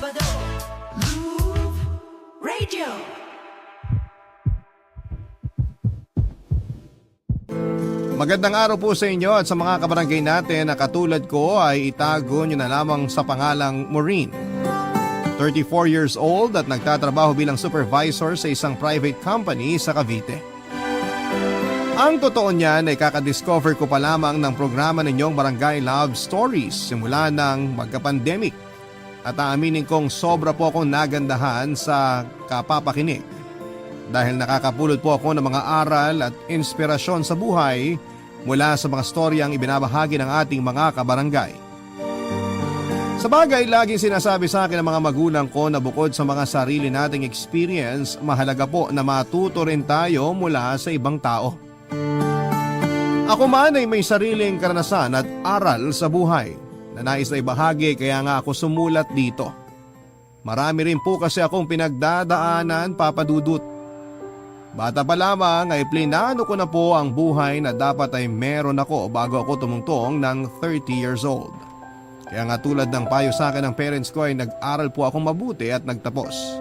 Sabado, Groove Radio. Magandang araw po sa inyo at sa mga kabarangay natin na katulad ko ay itago nyo na lamang sa pangalang Maureen. 34 years old at nagtatrabaho bilang supervisor sa isang private company sa Cavite. Ang totoo niyan ay kakadiscover ko pa lamang ng programa ninyong Barangay Love Stories simula ng magka-pandemic. At aaminin kong sobra po akong nagandahan sa kapapakinig. Dahil nakakapulot po ako ng mga aral at inspirasyon sa buhay mula sa mga storyang ibinabahagi ng ating mga kabarangay. Sa bagay, laging sinasabi sa akin ng mga magulang ko na bukod sa mga sarili nating experience, mahalaga po na matuto rin tayo mula sa ibang tao. Ako man ay may sariling karanasan at aral sa buhay na nais na ibahagi kaya nga ako sumulat dito. Marami rin po kasi akong pinagdadaanan, Papa Dudut. Bata pa lamang ay plinano ko na po ang buhay na dapat ay meron ako bago ako tumungtong ng 30 years old. Kaya nga tulad ng payo sa akin ng parents ko ay nag-aral po akong mabuti at nagtapos.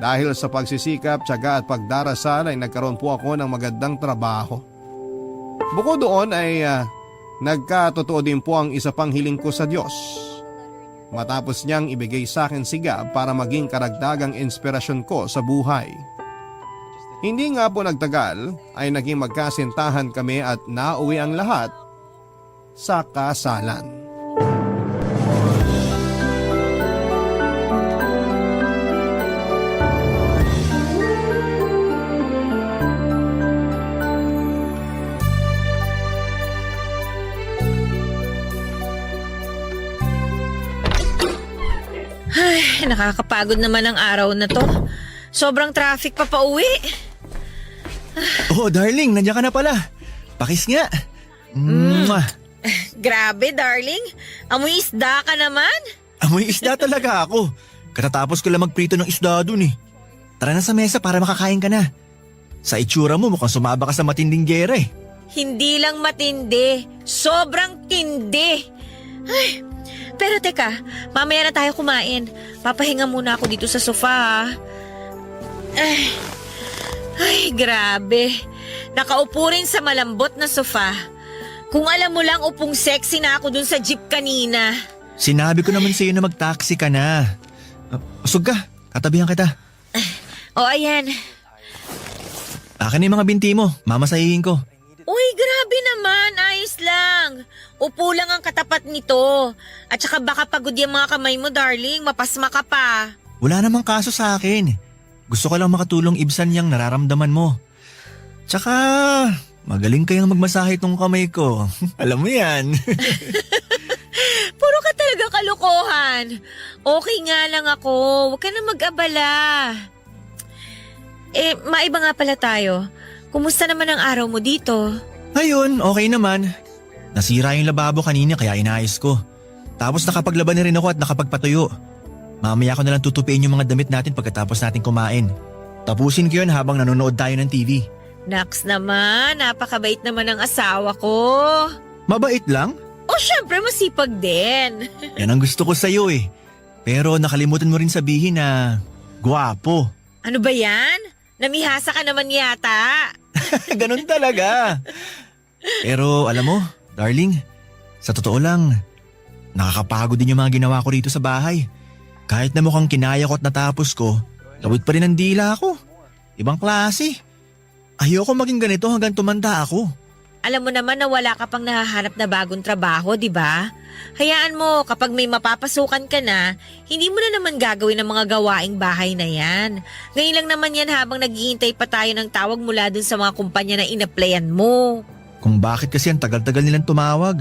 Dahil sa pagsisikap, tiyaga at pagdarasal ay nagkaroon po ako ng magandang trabaho. Bukod doon ay nagkatotoo din po ang isa pang hiling ko sa Diyos. Matapos niyang ibigay sa akin sigab para maging karagdagang inspirasyon ko sa buhay. Hindi nga po nagtagal ay naging magkasintahan kami at nauwi ang lahat sa kasalan. Ay, nakakapagod naman ang araw na to. Sobrang traffic pa pauwi. Oh, darling, nandiyan ka na pala. Pakis nga. Mwah. Grabe, darling. Amoy isda ka naman. Amoy isda talaga ako. Katatapos ko lang magprito ng isda dun eh. Tara na sa mesa para makakain ka na. Sa itsura mo mukhang sumaba ka sa matinding gera eh. Hindi lang matindi. Sobrang tindi. Ay, pero teka, mamaya na tayo kumain. Papahinga muna ako dito sa sofa. Ay, grabe. Nakaupo rin sa malambot na sofa. Kung alam mo lang upong sexy na ako dun sa jeep kanina. Sinabi ko naman sa'yo na mag-taxi ka na. Usog ka, tatabihan kita. O ayan. Akin na yung mga binti mo, mamasahihin ko. Uy, grabe naman. Ayos lang. Upo lang ang katapat nito. At saka baka pagod yung mga kamay mo, darling. Mapasma ka pa. Wala namang kaso sa akin. Gusto ko lang makatulong ibsan yung nararamdaman mo. Tsaka, magaling kayang magmasahe tong kamay ko. Alam mo yan. Puro ka talaga kalokohan. Okay nga lang ako. Huwag ka na mag-abala. Maiba nga pala tayo. Kumusta naman ang araw mo dito? Ayun, okay naman. Nasira yung lababo kanina kaya inayos ko. Tapos nakapaglaban na rin ako at nakapagpatuyo. Mamaya ko na lang tutupiin yung mga damit natin pagkatapos natin kumain. Tapusin ko yun habang nanonood tayo ng TV. Naks naman, napakabait naman ang asawa ko. Mabait lang? O syempre masipag din. Yan ang gusto ko sa'yo eh. Pero nakalimutan mo rin sabihin na gwapo. Ano ba yan? Namihasa ka naman yata. Ganun talaga. Pero alam mo, darling, sa totoo lang, nakakapagod din yung mga ginawa ko rito sa bahay. Kahit na mukhang kinaya ko at natapos ko, lawit pa rin ang dila ko. Ibang klase. Ayoko maging ganito hanggang tumanda ako. Alam mo naman na wala ka pang nahahanap na bagong trabaho, di ba? Hayaan mo, kapag may mapapasukan ka na, hindi mo na naman gagawin ang mga gawaing bahay na yan. Ngayon lang naman yan habang naghihintay pa tayo ng tawag mula dun sa mga kumpanya na inaplayan mo. Kung bakit kasi ang tagal-tagal nilang tumawag.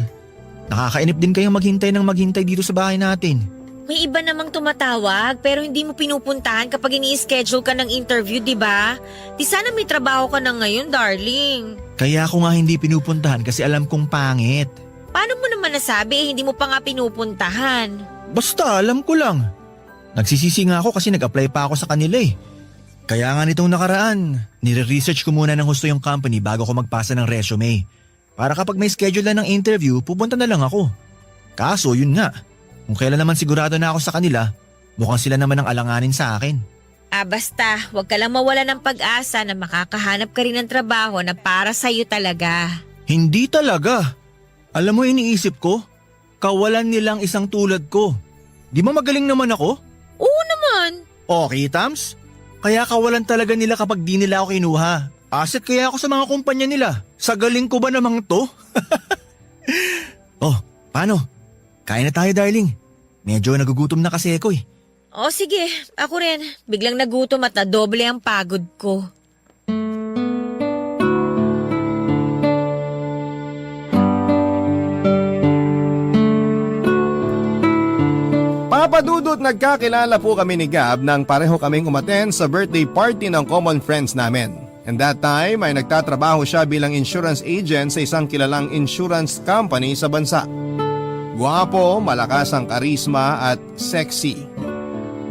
Nakakainip din kayong maghintay dito sa bahay natin. May iba namang tumatawag pero hindi mo pinupuntahan kapag ini-schedule ka ng interview, di ba? Di sana may trabaho ka na ngayon, darling. Kaya ako nga hindi pinupuntahan kasi alam kong pangit. Paano mo naman nasabi hindi mo pa nga pinupuntahan? Basta alam ko lang. Nagsisisi nga ako kasi nag-apply pa ako sa kanila eh. Kaya nga nitong nakaraan, nire-research ko muna ng husto yung company bago ko magpasa ng resume. Para kapag may schedule na ng interview, pupunta na lang ako. Kaso yun nga, kung kailan naman sigurado na ako sa kanila, Mukhang sila naman ang alanganin sa akin. Basta, huwag ka lang mawala ng pag-asa na makakahanap ka rin ng trabaho na para sa'yo talaga. Hindi talaga. Alam mo iniisip ko, kawalan nilang isang tulad ko. Di ba magaling naman ako? Oo naman. Okay, Tams? Kaya kawalan talaga nila kapag di nila ako kinuha. Asset kaya ako sa mga kumpanya nila. Sa galing ko ba namang to? Oh, paano? Kain na tayo, darling. Medyo nagugutom na kasi ako eh. O sige, ako rin. Biglang nagutom at nadoble ang pagod ko. Papadudot nagkakilala po kami ni Gab nang pareho kaming umattend sa birthday party ng common friends namin. And that time ay nagtatrabaho siya bilang insurance agent sa isang kilalang insurance company sa bansa. Guwapo, malakas ang karisma at sexy.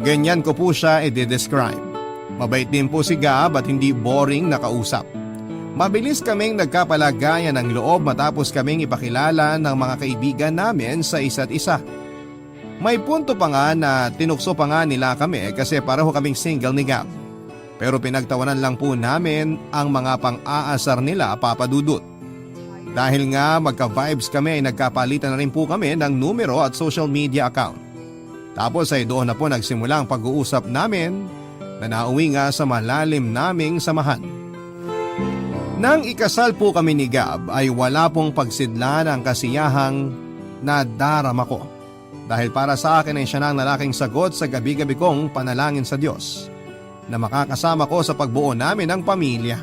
Ganyan ko po siya i-describe. Mabait din po si Gab at hindi boring na kausap. Mabilis kaming nagkapalagayan ng loob matapos kaming ipakilala ng mga kaibigan namin sa isa't isa. May punto pa nga na tinukso pa nga nila kami kasi pareho kaming single ni Gab. Pero pinagtawanan lang po namin ang mga pang-aasar nila, Papadudot. Dahil nga magka-vibes kami ay nagkapalitan na rin po kami ng numero at social media account. Tapos ay doon na po nagsimula ang pag-uusap namin na nauwi nga sa malalim naming samahan. Nang ikasal po kami ni Gab ay wala pong pagsidlan ang kasiyahang nadarama ko. Dahil para sa akin ay siya na ang lalaking sagot sa gabi-gabi kong panalangin sa Diyos na makakasama ko sa pagbuo namin ng pamilya.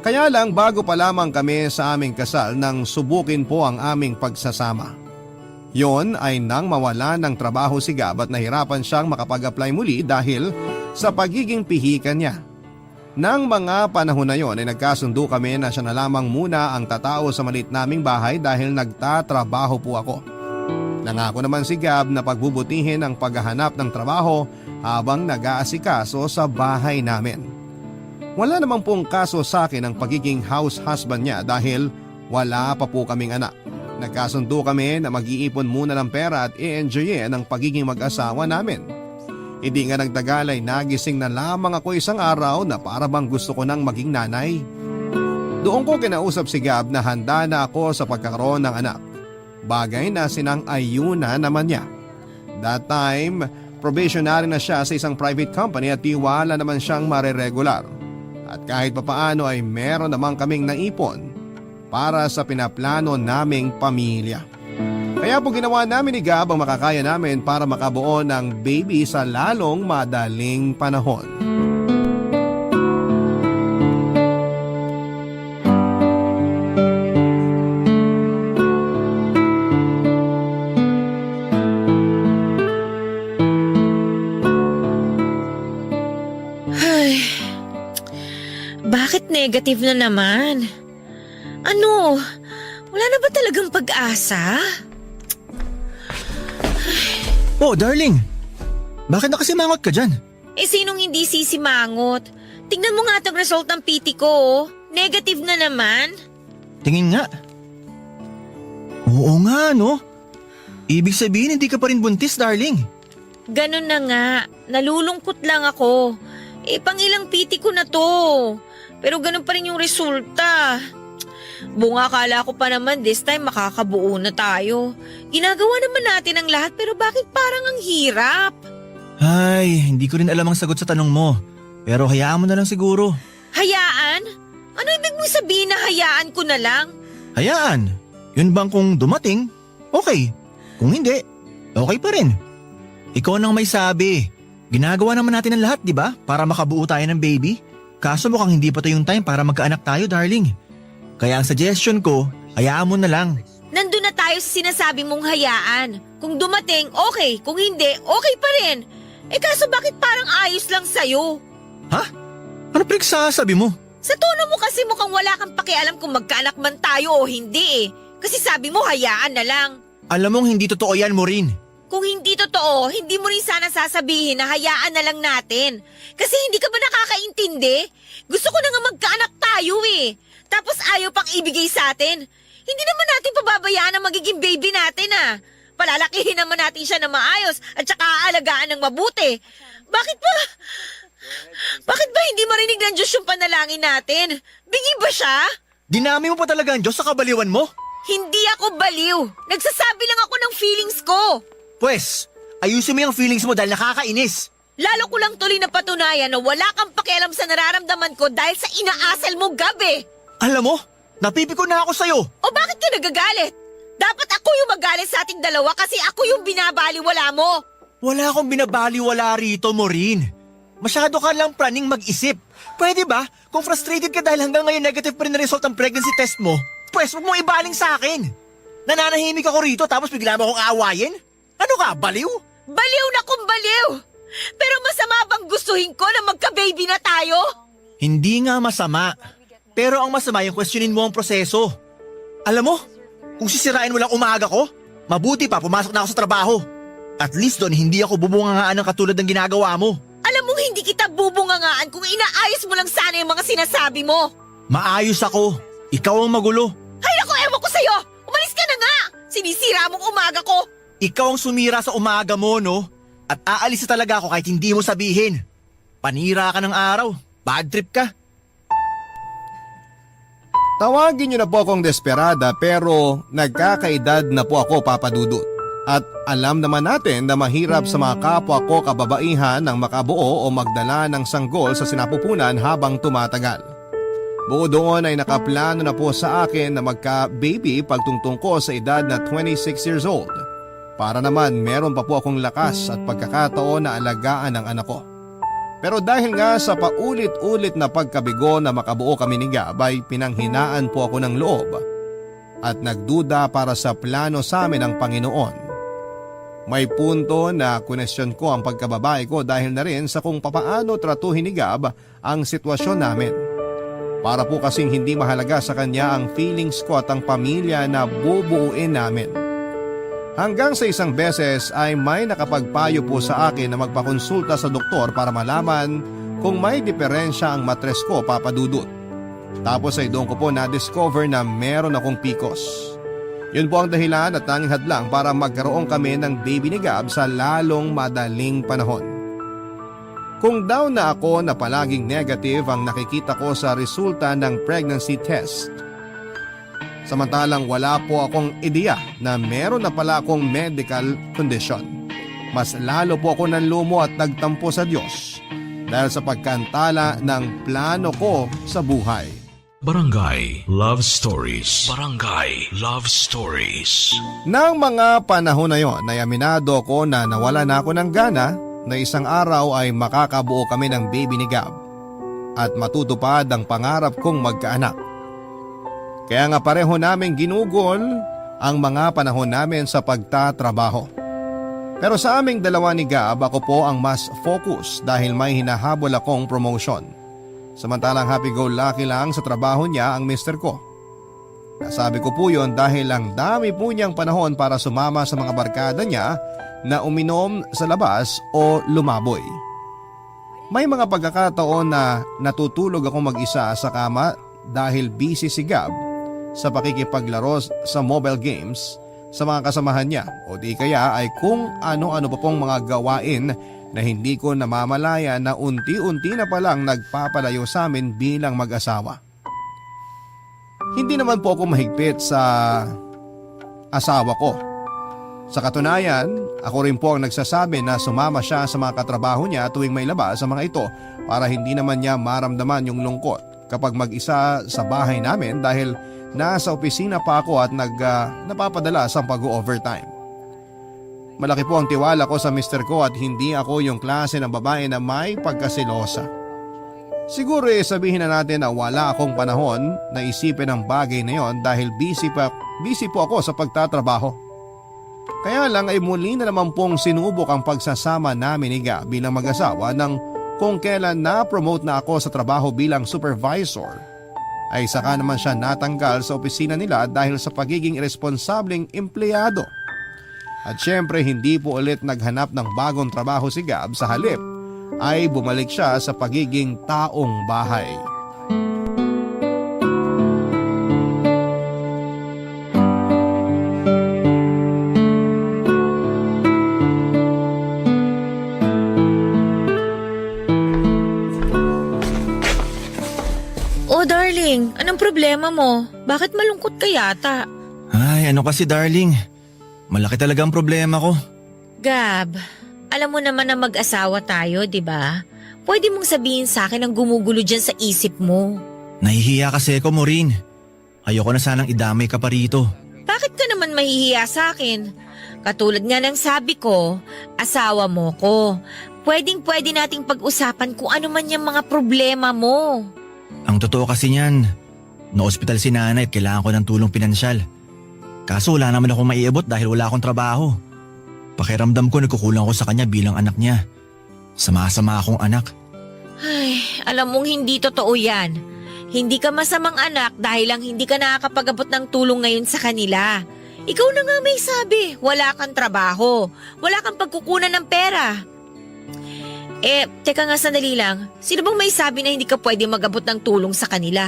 Kaya lang bago pa lamang kami sa aming kasal nang subukin po ang aming pagsasama. Yon ay nang mawala ng trabaho si Gab at nahirapan siyang makapag-apply muli dahil sa pagiging pihikan niya. Nang mga panahon na yon ay nagkasundo kami na siya na lamang muna ang tatao sa maliit naming bahay dahil nagtatrabaho po ako. Nangako naman si Gab na pagbubutihin ang paghahanap ng trabaho habang nag-aasikaso sa bahay namin. Wala namang pong kaso sa akin ang pagiging house husband niya dahil wala pa po kaming anak. Nagkasundo kami na mag-iipon muna ng pera at i-enjoyin ang pagiging mag-asawa namin. Hindi nga nagtagal ay nagising na lamang ako isang araw na para bang gusto ko nang maging nanay. Doon ko kinausap si Gab na handa na ako sa pagkakaroon ng anak. Bagay na sinang-ayunan naman niya. That time, probationary na siya sa isang private company at tiwala naman siyang mareregular. At kahit papaano ay meron naman kaming naipon para sa pinaplano naming pamilya. Kaya po ginawa namin ni Gab ang makakaya namin para makabuo ng baby sa lalong madaling panahon. Bakit negative na naman? Ano? Wala na ba talagang pag-asa? Oh, darling. Bakit nakasimangot ka dyan? Sinong hindi sisimangot? Tingnan mo nga itong result ng PT ko, oh. Negative na naman. Tingin nga. Oo nga, no? Ibig sabihin hindi ka pa rin buntis, darling. Ganun na nga. Nalulungkot lang ako. Pangilang PT ko na to. Pero ganun pa rin yung resulta. Bunga, akala ko pa naman this time makakabuo na tayo. Ginagawa naman natin ang lahat pero bakit parang ang hirap? Ay, hindi ko rin alam ang sagot sa tanong mo. Pero hayaan mo na lang siguro. Hayaan? Ano ibig mong sabihin na hayaan ko na lang? Hayaan. Yun bang kung dumating, okay. Kung hindi, okay pa rin. Ikaw nang may sabi. Ginagawa naman natin ang lahat, di ba? Para makabuo tayo ng baby. Kaso mukhang hindi pa to yung time para magkaanak tayo, darling. Kaya ang suggestion ko, hayaan mo na lang. Nandun na tayo sa sinasabi mong hayaan. Kung dumating, okay. Kung hindi, okay pa rin. Kaso bakit parang ayos lang sa'yo? Ha? Ano pinagsasabi mo? Sa tono mo kasi mukhang wala kang pakialam kung magkaanak man tayo o hindi eh. Kasi sabi mo hayaan na lang. Alam mong hindi totoo yan, Maureen. Kung hindi totoo, hindi mo rin sana sasabihin na hayaan na lang natin. Kasi hindi ka ba nakakaintindi? Gusto ko na nga magkaanak tayo eh. Tapos ayaw pang ibigay sa atin. Hindi naman natin pababayaan ang magiging baby natin ah. Palalakihin naman natin siya na maayos at saka aalagaan ng mabuti. Bakit ba hindi marinig ng Diyos yung panalangin natin? Bingi ba siya? Dinami mo pa talaga ang Diyos sa kabaliwan mo? Hindi ako baliw. Nagsasabi lang ako ng feelings ko. Pwes, ayusin mo yung feelings mo dahil nakakainis. Lalo ko lang tuloy na patunayan na wala kang pakialam sa nararamdaman ko dahil sa inaasal mo gabi. Alam mo, napipiko na ako sa'yo. O bakit ka nagagalit? Dapat ako yung magalit sa ating dalawa kasi ako yung binabaliwala mo. Wala akong binabaliwala rito, Maureen. Masyado ka lang praning mag-isip. Pwede ba? Kung frustrated ka dahil hanggang ngayon negative pa rin na result ang pregnancy test mo, pwes huwag mong ibaling sa akin. Nananahimik ako rito tapos bigla mo akong aawayin? Ano ka, baliw? Baliw na kung baliw. Pero masama bang gustuhin ko na magka-baby na tayo? Hindi nga masama. Pero ang masama yung questionin mo ang proseso. Alam mo, kung sisirain mo lang umaga ko, mabuti pa pumasok na ako sa trabaho. At least doon hindi ako bubungangaan ng katulad ng ginagawa mo. Alam mong hindi kita bubungangaan kung inaayos mo lang sana yung mga sinasabi mo. Maayos ako. Ikaw ang magulo. Hay naku, ewan ko sa'yo! Umalis ka na nga! Sinisira mong umaga ko! Ikaw ang sumira sa umaga mo, no? At aalis na talaga ako kahit hindi mo sabihin. Panira ka ng araw. Bad trip ka. Tawagin niyo na po akong desperada pero nagkakaedad na po ako, Papa Dudut. At alam naman natin na mahirap sa mga kapwa ko kababaihan ang makabuo o magdala ng sanggol sa sinapupunan habang tumatagal. Bukod doon ay nakaplano na po sa akin na magka-baby pagtungtong ko sa edad na 26 years old. Para naman meron pa po akong lakas at pagkakataon na alagaan ang anak ko. Pero dahil nga sa paulit-ulit na pagkabigo na makabuo kami ni Gab ay pinanghinaan po ako ng loob at nagduda para sa plano sa amin ng Panginoon. May punto na kunesyon ko ang pagkababae ko dahil na rin sa kung papaano tratuhin ni Gab ang sitwasyon namin. Para po kasing hindi mahalaga sa kanya ang feelings ko at ang pamilya na bubuuin namin. Hanggang sa isang beses ay may nakapagpayo po sa akin na magpakonsulta sa doktor para malaman kung may diferensya ang matres ko, Papa Dudut. Tapos ay doon ko po na-discover na meron akong PCOS. Yun po ang dahilan at tanging hadlang para magkaroon kami ng baby ni Gab sa lalong madaling panahon. Kung daw na ako na palaging negative ang nakikita ko sa resulta ng pregnancy test. Samantalang wala po akong ideya na meron na pala akong medical condition. Mas lalo po ako nanlumo at nagtampo sa Diyos dahil sa pagkantala ng plano ko sa buhay. Barangay Love Stories. Barangay Love Stories. Nang mga panahon na yon ay aminado ko na nawala na ako ng gana na isang araw ay makakabuo kami ng baby ni Gab at matutupad ang pangarap kong magkaanak. Kaya nga pareho naming ginugol ang mga panahon namin sa pagtatrabaho. Pero sa aming dalawa ni Gab ako po ang mas focus dahil may hinahabol akong promotion. Samantalang happy-go-lucky lang sa trabaho niya ang mister ko. Nasabi ko po yon dahil ang dami po niyang panahon para sumama sa mga barkada niya na uminom sa labas o lumaboy. May mga pagkakataon na natutulog ako mag-isa sa kama dahil busy si Gab sa pakikipaglaro sa mobile games sa mga kasamahan niya o di kaya ay kung ano-ano pa pong mga gawain na hindi ko namamalaya na unti-unti na palang nagpapalayo sa amin bilang mag-asawa. Hindi naman po ako mahigpit sa asawa ko. Sa katunayan, ako rin po ang nagsasabi na sumama siya sa mga katrabaho niya tuwing may labas sa mga ito para hindi naman niya maramdaman yung lungkot kapag mag-isa sa bahay namin dahil nasa opisina pa ako at napapadala sa pag-overtime. Malaki po ang tiwala ko sa mister ko at hindi ako yung klase ng babae na may pagkasilosa. Siguro sabihin na natin na wala akong panahon na isipin ang bagay na yon dahil busy po ako sa pagtatrabaho. Kaya lang ay muli na naman pong sinubok ang pagsasama namin ni Gab bilang mag-asawa nang kung kailan na-promote na ako sa trabaho bilang supervisor ay saka naman siya natanggal sa opisina nila dahil sa pagiging irresponsableng empleyado. At syempre hindi po ulit naghanap ng bagong trabaho si Gab, sa halip ay bumalik siya sa pagiging taong bahay. Darling, anong problema mo? Bakit malungkot ka yata? Ay, ano kasi darling? Malaki talaga ang problema ko. Gab, alam mo naman na mag-asawa tayo, di ba? Pwede mong sabihin sa akin ang gumugulo dyan sa isip mo. Nahihiya kasi ako, Maureen. Ayoko na sanang idamay ka pa rito. Bakit ka naman mahihiya sa akin? Katulad nga ng sabi ko, asawa mo ko. Pwedeng-pwede nating pag-usapan kung ano man yung mga problema mo. Ang totoo kasi niyan, na-ospital si nanay at kailangan ko ng tulong pinansyal. Kaso wala naman akong maiabot dahil wala akong trabaho. Pakiramdam ko nagkukulang ako sa kanya bilang anak niya. Sama-sama akong anak. Ay, alam mong hindi totoo yan. Hindi ka masamang anak dahil lang hindi ka nakakapag-abot ng tulong ngayon sa kanila. Ikaw na nga may sabi, wala kang trabaho, wala kang pagkukunan ng pera. Teka nga sandali lang, sino bang may sabi na hindi ka pwede mag-abot ng tulong sa kanila?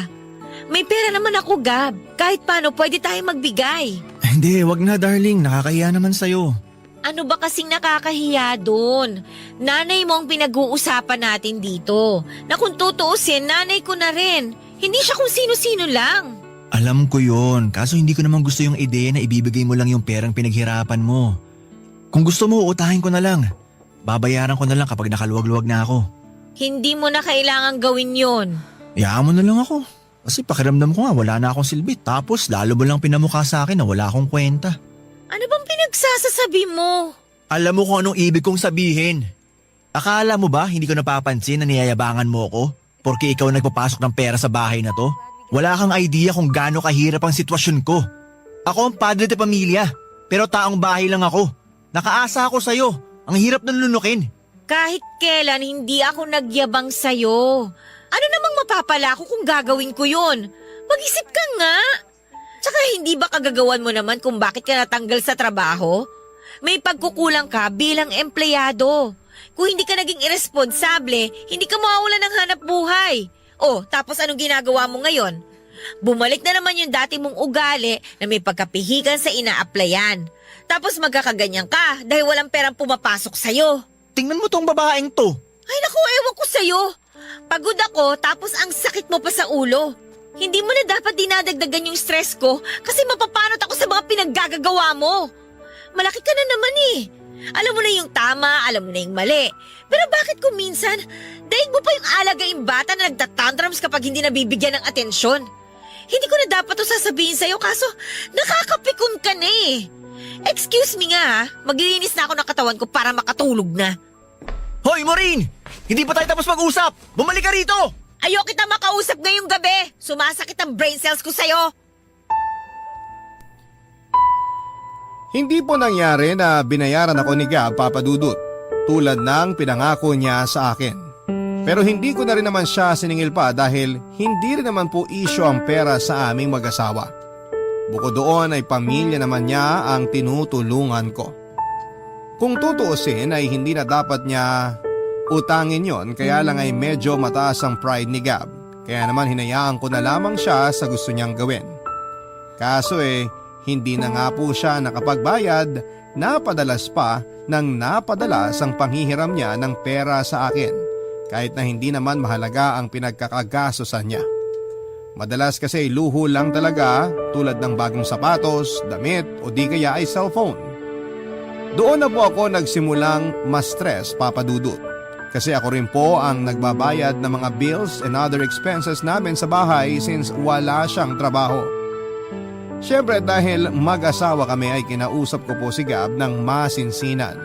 May pera naman ako, Gab. Kahit paano pwede tayong magbigay. Hindi, wag na darling, nakakahiya naman sa'yo. Ano ba kasing nakakahiya doon? Nanay mo ang pinag-uusapan natin dito. Na kung tutuusin, nanay ko na rin. Hindi siya kung sino-sino lang. Alam ko yon, kaso hindi ko naman gusto yung ideya na ibibigay mo lang yung perang pinaghirapan mo. Kung gusto mo, utahin ko na lang. Babayaran ko na lang kapag nakaluwag-luwag na ako. Hindi mo na kailangang gawin yon. Hayaan mo na lang ako. Kasi pakiramdam ko nga wala na akong silbi. Tapos lalo mo lang pinamukha sa akin na wala akong kwenta. Ano bang pinagsasasabi mo? Alam mo kung anong ibig kong sabihin. Akala mo ba hindi ko napapansin na niyayabangan mo ako? Porque ikaw nagpapasok ng pera sa bahay na to? Wala kang idea kung gaano kahirap ang sitwasyon ko. Ako ang padre de pamilya, pero taong bahay lang ako. Nakaasa ako sa'yo. Ang hirap ng lunukin. Kahit kailan hindi ako nagyabang sa'yo. Ano namang mapapala ko kung gagawin ko yun? Mag-isip ka nga. Tsaka hindi ba kagagawan mo naman kung bakit ka natanggal sa trabaho? May pagkukulang ka bilang empleyado. Kung hindi ka naging irresponsable, hindi ka mawawalan ng hanap buhay. Oh, tapos anong ginagawa mo ngayon? Bumalik na naman yung dati mong ugali na may pagkapihikan sa ina-applyan. Tapos magkakaganyan ka dahil walang perang pumapasok sa'yo. Tingnan mo tong babaeng to. Ay naku, ewan ko sa'yo. Pagod ako tapos ang sakit mo pa sa ulo. Hindi mo na dapat dinadagdagan yung stress ko kasi mapapanot ako sa mga pinaggagawa mo. Malaki ka na naman eh. Alam mo na yung tama, alam mo na yung mali. Pero bakit kung minsan, daig mo pa yung alagaing bata na nagtatantrums kapag hindi nabibigyan ng atensyon? Hindi ko na dapat to sasabihin sa'yo kaso nakakapikon ka na eh. Excuse me nga ha, maglilinis na ako ng katawan ko para makatulog na. Hoy, Maureen! Hindi pa tayo tapos mag-usap! Bumalik ka rito! Ayaw kita makausap ngayong gabi. Sumasakit ang brain cells ko sa'yo. Hindi po nangyari na binayaran ako ni Gab, Papa Dudut, tulad ng pinangako niya sa akin. Pero hindi ko na rin naman siya siningil pa dahil hindi rin naman po isyo ang pera sa aming mag-asawa. Bukod doon ay pamilya naman niya ang tinutulungan ko. Kung tutuusin ay hindi na dapat niya utangin yon, kaya lang ay medyo mataas ang pride ni Gab. Kaya naman hinayaan ko na lamang siya sa gusto niyang gawin. Kaso hindi na nga po siya nakapagbayad, napadalas pa nang napadalas ang panghihiram niya ng pera sa akin kahit na hindi naman mahalaga ang pinagkakagastosan niya. Madalas kasi luho lang talaga tulad ng bagong sapatos, damit o di kaya ay cellphone. Doon na po ako nagsimulang ma-stress, Papa Dudut. Kasi ako rin po ang nagbabayad ng mga bills and other expenses namin sa bahay since wala siyang trabaho. Siyempre dahil mag-asawa kami ay kinausap ko po si Gab ng masinsinan.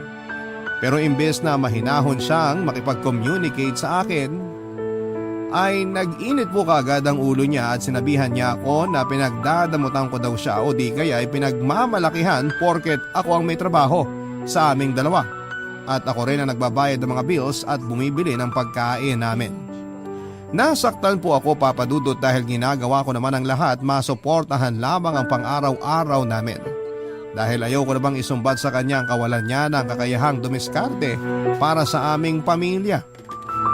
Pero imbes na mahinahon siyang makipag-communicate sa akin, ay nag-init po kagad ang ulo niya at sinabihan niya ako na pinagdadamutan ko daw siya o di kaya ay pinagmamalakihan porket ako ang may trabaho sa aming dalawa. At ako rin ang nagbabayad ng mga bills at bumibili ng pagkain namin. Nasaktan po ako, Papa Dudut, dahil ginagawa ko naman ang lahat masuportahan lamang ang pang-araw-araw namin. Dahil ayaw ko na bang isumbat sa kanya ang kawalan niya ng kakayahang dumiskarte para sa aming pamilya.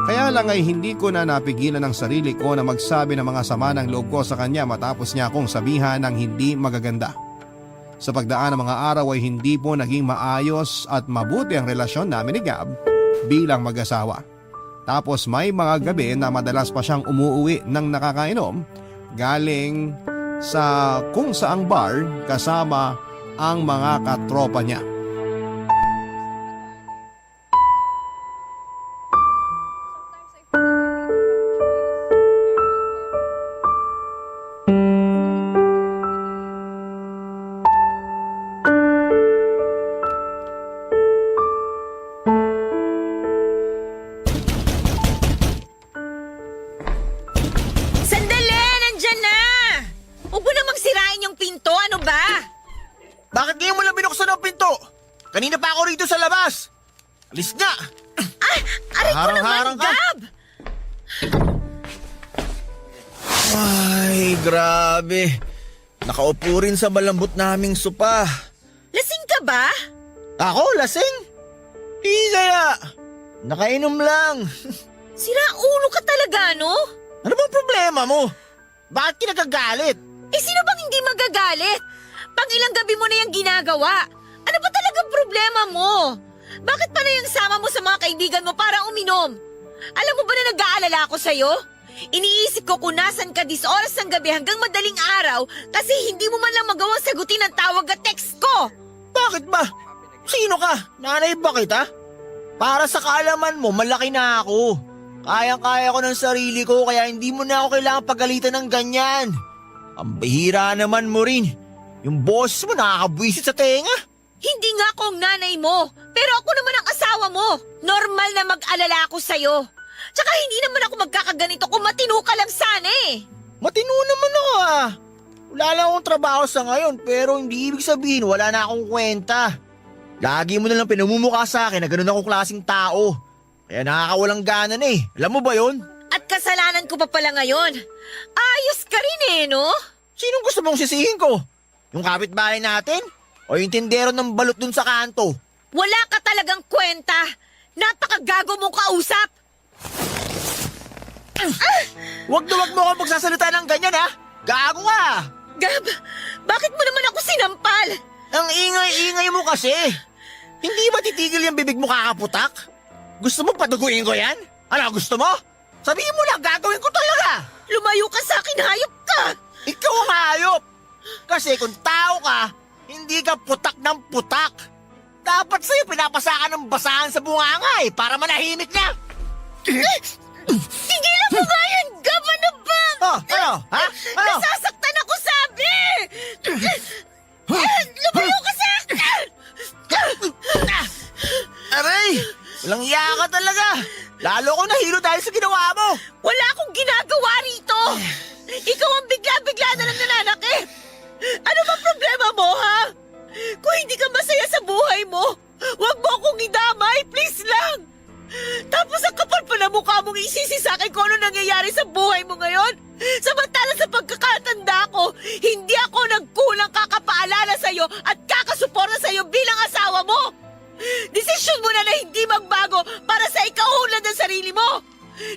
Kaya lang ay hindi ko na napigilan ang sarili ko na magsabi ng mga sama ng loob ko sa kanya matapos niya akong sabihan ng hindi magaganda. Sa pagdaan ng mga araw ay hindi po naging maayos at mabuti ang relasyon namin ni Gab bilang mag-asawa. Tapos may mga gabi na madalas pa siyang umuuwi ng nakakainom galing sa kung saang bar kasama ang mga katropa niya. Sandali! Nandyan na! Huwag mo namang sirain yung pinto, ano ba? Bakit ngayon mo lang binuksan ang pinto? Kanina pa ako rito sa labas. Alis nga! Aray ko naman, Harang-harang ka. Gab! Ay, grabe. Nakaupo rin sa malambot naming sopa. Lasing ka ba? Ako, lasing? Di kaya. Nakainom lang. Sira ulo ka talaga, no? Ano bang problema mo? Bakit kinagagalit? Sino bang hindi magagalit? Pang ilang gabi mo na yung ginagawa. Ano ba talagang problema mo? Bakit pa na yung sama mo sa mga kaibigan mo para uminom? Alam mo ba na nag-aalala ako sa'yo? Iniisip ko kung nasan ka 10 oras ng gabi hanggang madaling araw kasi hindi mo man lang magawang sagutin ang tawag at text ko. Bakit ba? Sino ka? Nanay ba kita? Para sa kaalaman mo, malaki na ako. Kayang-kaya ko ng sarili ko kaya hindi mo na ako kailangan pagalitan ng ganyan. Ang bihira naman mo rin. Yung boss mo nakakabwisit sa tenga. Hindi nga ako ang nanay mo, pero ako naman ang asawa mo. Normal na mag-alala ako sa'yo. Tsaka hindi naman ako magkakaganito kung matino ka lang sana eh. Matino naman ako ah. Wala lang akong trabaho sa ngayon pero hindi ibig sabihin wala na akong kwenta. Lagi mo na lang pinamumukha sa akin na ganun akong klaseng tao. Kaya nakakawalang gana na eh. Alam mo ba yon? At kasalanan ko pa pala ngayon. Ayos ka rin eh, no? Sinong gusto mong sisihin ko? Yung kapitbahay natin? O yung tindero ng balot dun sa kanto? Wala ka talagang kwenta. Napakagago mong kausap. Huwag na huwag mo akong magsasalita ng ganyan ha! Gago ka! Gab, bakit mo naman ako sinampal? Ang ingay-ingay mo kasi! Hindi ba titigil yung bibig mo kakaputak? Gusto mo paduguin ko yan? Ano gusto mo? Sabihin mo lang, gagawin ko talaga! Lumayo ka sa akin, hayop ka! Ikaw ang hayop! Kasi kung tao ka, hindi ka putak ng putak! Dapat sa'yo pinapasakan ng basahan sa bunganga para manahimik na! Tigilan mo nga yan, Gab! Ano ba? Oh, ano? Ha? Ano? Nasasaktan ako, sabi! Lumayo ka sa akin! Aray! Walang iya ka talaga! Lalo ko nahilo dahil sa ginawa mo! Wala akong ginagawa rito! Ikaw ang bigla-bigla na lang nananakit! Ano ba problema mo, ha? Kung hindi ka masaya sa buhay mo, huwag mo akong idamay, please lang! Tapos ang kapal pa na mukha mong isisi sa akin kung ano nangyayari sa buhay mo ngayon. Samantala sa pagkakatanda ko, hindi ako nagkulang kakapaalala sa'yo at kakasuporta sa'yo bilang asawa mo. Desisyon mo na hindi magbago para sa ikaunlad ng sarili mo.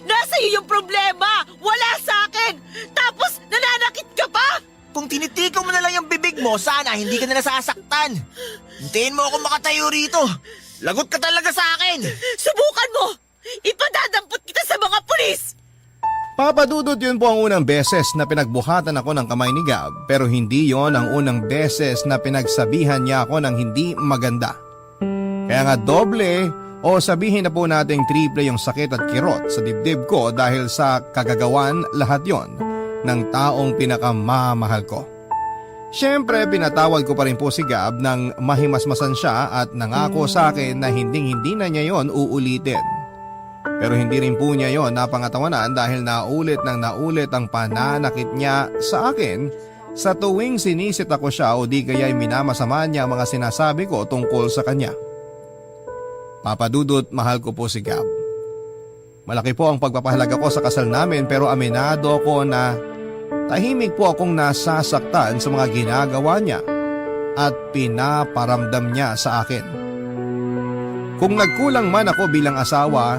Nasa iyo yung problema, wala sa akin. Tapos nananakit ka pa? Kung tinitikaw mo na lang yung bibig mo, sana hindi ka na nasasaktan. Hintayin mo ako makatayo rito. Lagot ka talaga sa akin. Subukan mo! Ipadadampot kita sa mga pulis! Papadudod, yun po ang unang beses na pinagbuhatan ako ng kamay ni Gab, pero hindi yon ang unang beses na pinagsabihan niya ako ng hindi maganda. Kaya nga doble o sabihin na po nating triple yung sakit at kirot sa dibdib ko dahil sa kagagawan lahat yon ng taong pinakamamahal ko. Siyempre, pinatawad ko pa rin po si Gab nang mahimasmasan siya at nangako sa akin na hindi na niya yon uulitin. Pero hindi rin po niya yon napangatawanan dahil naulit ang pananakit niya sa akin sa tuwing sinisit ako siya o di kaya minamasama niya ang mga sinasabi ko tungkol sa kanya. Papadudot, mahal ko po si Gab. Malaki po ang pagpapahalaga ko sa kasal namin pero aminado ko na tahimik po akong nasasaktan sa mga ginagawa niya at pinaparamdam niya sa akin. Kung nagkulang man ako bilang asawa,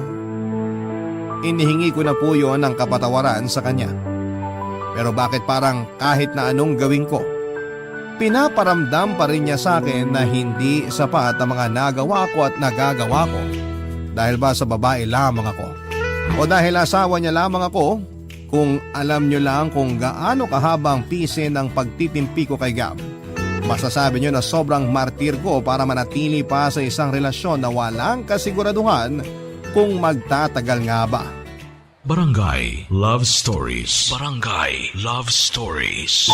inihingi ko na po yon ng kapatawaran sa kanya. Pero bakit parang kahit na anong gawin ko, pinaparamdam pa rin niya sa akin na hindi sapat ang mga nagawa ko at nagagawa ko dahil ba sa babae lamang ako o dahil asawa niya lamang ako. Kung alam nyo lang kung gaano kahaba ang pise ng pagtitimpi ko kay Gab, masasabi nyo na sobrang martir ko para manatili pa sa isang relasyon na walang kasiguraduhan kung magtatagal nga ba. Barangay Love Stories. Barangay Love Stories.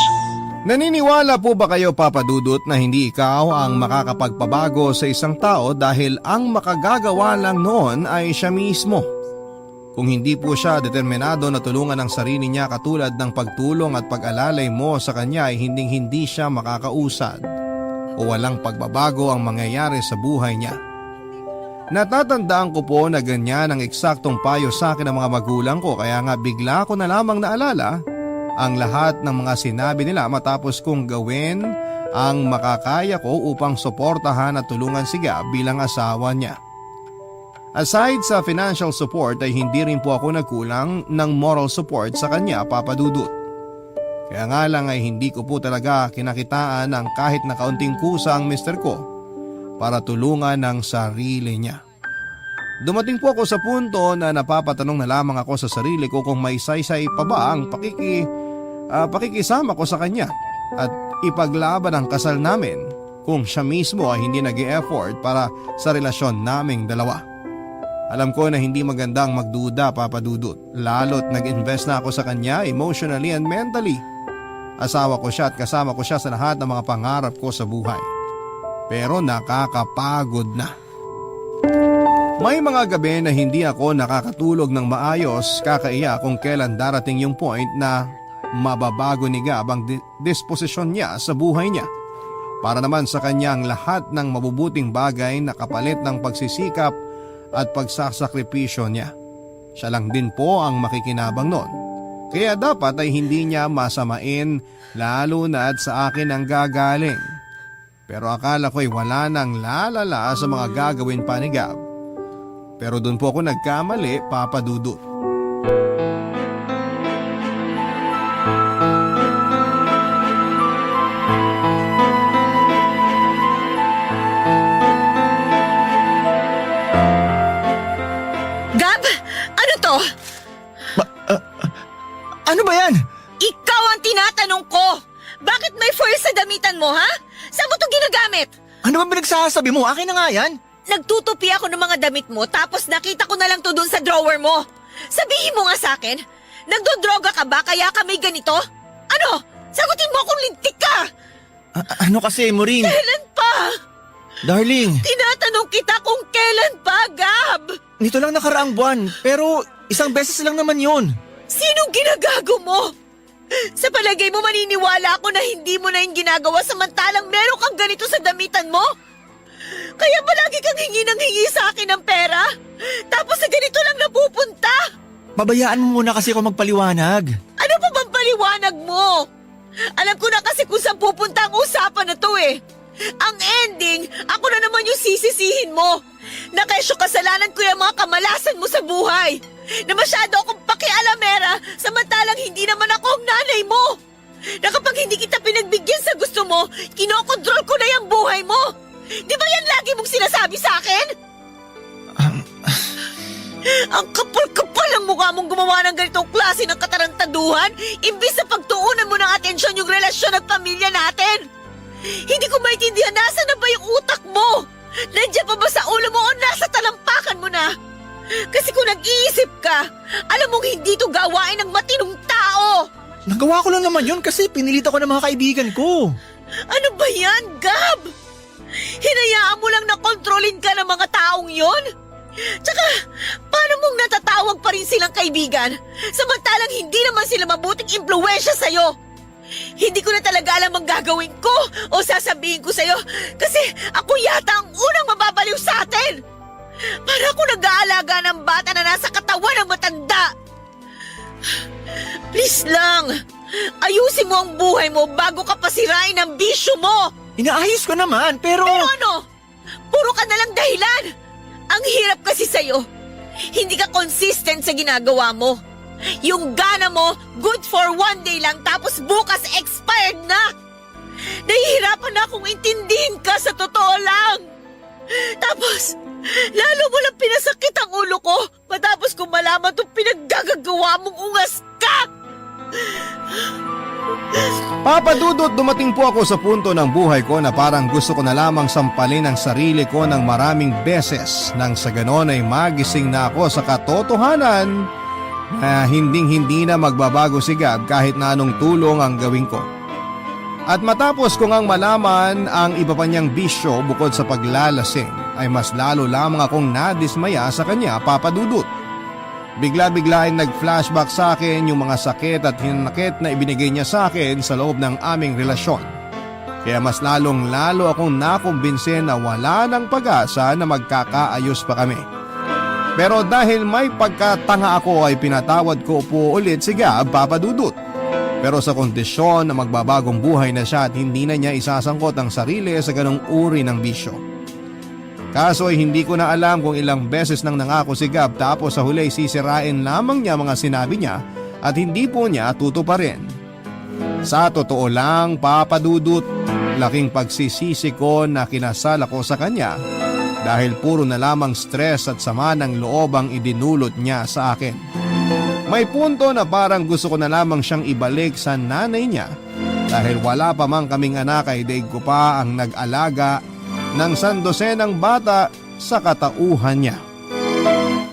Naniniwala po ba kayo, Papa Dudut, na hindi ikaw ang makakapagpabago sa isang tao dahil ang makagagawa lang noon ay siya mismo? Kung hindi po siya determinado na tulungan ang sarili niya katulad ng pagtulong at pag-alalay mo sa kanya ay hindi siya makakausad o walang pagbabago ang mangyayari sa buhay niya. Natatandaan ko po na ganyan ang eksaktong payo sa akin ng mga magulang ko, kaya nga bigla ko na lamang naalala ang lahat ng mga sinabi nila matapos kong gawin ang makakaya ko upang suportahan at tulungan si Gab bilang asawa niya. Aside sa financial support ay hindi rin po ako nagkulang ng moral support sa kanya, Papa Dudut. Kaya nga lang ay hindi ko po talaga kinakitaan ng kahit na kaunting kusa ang mister ko para tulungan ng sarili niya. Dumating po ako sa punto na napapatanong na lamang ako sa sarili ko kung may saysay pa ba ang pakikisama ko sa kanya at ipaglaban ang kasal namin kung siya mismo ay hindi nag-e-effort para sa relasyon naming dalawa. Alam ko na hindi magandang magduda, Papa Dudut, lalo't nag-invest na ako sa kanya emotionally and mentally. Asawa ko siya at kasama ko siya sa lahat ng mga pangarap ko sa buhay. Pero nakakapagod na. May mga gabi na hindi ako nakakatulog ng maayos, kakaiya kung kailan darating yung point na mababago ni Gab ang disposisyon niya sa buhay niya. Para naman sa kanya ang lahat ng mabubuting bagay na kapalit ng pagsisikap at pagsasakripisyo niya. Siya lang din po ang makikinabang nun. Kaya dapat ay hindi niya masamain lalo na at sa akin ang gagaling. Pero akala ko'y wala nang lalala sa mga gagawin pa ni Gab. Pero doon po ako nagkamali, Papa Dudut. Gab! Ano to? Ano ba yan? Ikaw ang tinatanong ko! Bakit may foil sa damitan mo, ha? Saan mo ito ginagamit? Ano ba pinagsasabi mo? Akin na nga yan. Nagtutupi ako ng mga damit mo tapos nakita ko na lang to dun sa drawer mo. Sabihin mo nga sa akin, nagdodroga ka ba kaya ka may ganito? Ano? Sagutin mo kung lintik ka! Ano kasi, Maureen? Kailan pa? Darling, Tinatanong kita kung kailan pa, Gab! nito lang nakaraang buwan, pero isang beses lang naman yun. Sinong ginagago mo? Sa palagay mo maniniwala ako na hindi mo na yung ginagawa samantalang meron kang ganito sa damitan mo? Kaya palagi kang hingi ng hingi sa akin ng pera? Tapos sa ganito lang napupunta? Pabayaan mo muna kasi ako magpaliwanag. Ano pa bang paliwanag mo? Alam ko na kasi kung saan pupunta ang usapan na to eh. Ang ending, ako na naman yung sisisihin mo. Na kesyo kasalanan ko yung mga kamalasan mo sa buhay. Na masyado akong pakialamera samantalang hindi naman ako ang nanay mo. Na kapag hindi kita pinagbigyan sa gusto mo, kinokontrol ko na yung buhay mo. Di ba yan lagi mong sinasabi sa akin? Ang kapal-kapal ang mukha mong gumawa ng ganitong klase ng katarantaduhan imbis na pagtuunan mo ng atensyon yung relasyon at pamilya natin. Hindi ko maintindihan nasa na ba yung utak mo? Nandiyan pa ba sa ulo mo o nasa talampakan mo na? Kasi kung nag-iisip ka, alam mong hindi to gawain ng matinong tao. Nagawa ko lang naman yun kasi pinilit ako ng mga kaibigan ko. Ano ba yan, Gab? Hinayaan mo lang na kontrolin ka ng mga taong yon? Tsaka, paano mong natatawag pa rin silang kaibigan? Samantalang hindi naman sila mabuting impluwensya sa'yo. Hindi ko na talaga alam ang gagawin ko o sasabihin ko sa'yo kasi ako yata ang unang mababaliw sa atin. Para ako nag-aalaga ng bata na nasa katawan ng matanda. Please lang, ayusin mo ang buhay mo bago ka pasirain ang bisyo mo. Inaayos ko naman, pero... Pero ano? Puro ka na lang dahilan. Ang hirap kasi sa'yo. Hindi ka consistent sa ginagawa mo. Yung gana mo, good for one day lang tapos bukas expired na. Nahihirapan na akong intindihin ka sa totoo lang. Tapos, lalo mo lang pinasakit ang ulo ko matapos kung malaman itong pinaggagawa mong ungas ka. Papa Dudut, dumating po ako sa punto ng buhay ko na parang gusto ko na lamang sampalin ang sarili ko ng maraming beses nang sa ganon ay magising na ako sa katotohanan na hindi na magbabago si Gab kahit na anong tulong ang gawin ko. At matapos ko ngang malaman ang iba pa niyang bisyo bukod sa paglalasing ay mas lalo lamang akong nadismaya sa kanya, Papa Dudut. Bigla-bigla ay nag-flashback sa akin yung mga sakit at hinanakit na ibinigay niya sa akin sa loob ng aming relasyon. Kaya mas lalong-lalo akong nakumbinse na wala ng pag-asa na magkakaayos pa kami. Pero dahil may pagkatanga ako ay pinatawad ko po ulit si Gab, Papa Dudut. Pero sa kondisyon na magbabagong buhay na siya at hindi na niya isasangkot ang sarili sa ganong uri ng bisyo. Kaso ay hindi ko na alam kung ilang beses nang nangako si Gab tapos sa huli sisirain lamang niya mga sinabi niya at hindi po niya tutuparin. Sa totoo lang, Papa Dudut, laking pagsisisi ko na kinasal ako sa kanya dahil puro na lamang stress at sama ng loob ang idinulot niya sa akin. May punto na parang gusto ko na lamang siyang ibalik sa nanay niya dahil wala pa mang kaming anak ay daig ko pa ang nag-alaga ng sandosenang bata sa katauhan niya.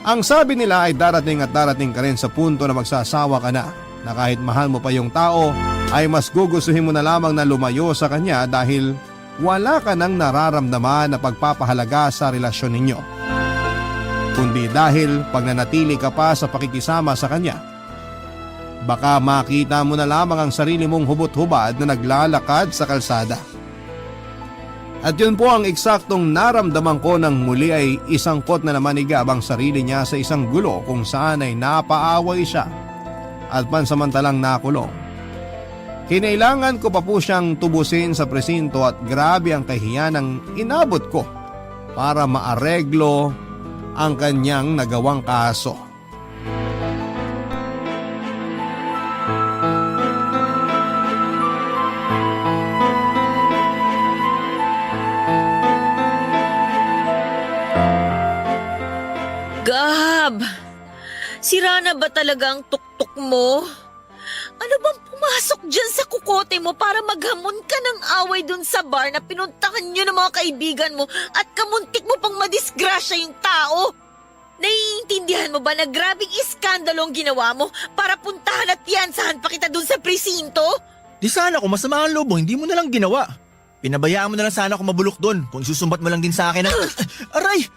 Ang sabi nila ay darating at darating ka rin sa punto na magsasawa ka na kahit mahal mo pa yung tao ay mas gugustuhin mo na lamang na lumayo sa kanya dahil wala ka nang nararamdaman na pagpapahalaga sa relasyon ninyo. Kundi dahil pag nanatili ka pa sa pakikisama sa kanya, baka makita mo na lamang ang sarili mong hubot-hubad na naglalakad sa kalsada. At yun po ang eksaktong naramdaman ko nang muli ay isangkot na naman ni Gab ang sarili niya sa isang gulo kung saan ay napaaway siya at pansamantalang nakulong. Kinailangan ko pa po siyang tubusin sa presinto at grabe ang kahiyan ng inabot ko para maareglo ang kanyang nagawang kaso. Gab, sira na ba talaga ang tuktok mo? Ano bang pumasok dyan sa kukote mo para maghamon ka ng away dun sa bar na pinuntahan nyo ng mga kaibigan mo at kamuntik mo pang madisgrasya yung tao? Naiintindihan mo ba na grabing iskandalo ang ginawa mo para puntahan at piyansahan pa kita dun sa presinto? Di sana kung masama ang loob mo, hindi mo na lang ginawa. Pinabayaan mo na lang sana ako mabulok doon kung isusumbat mo lang din sa akin na... Aray!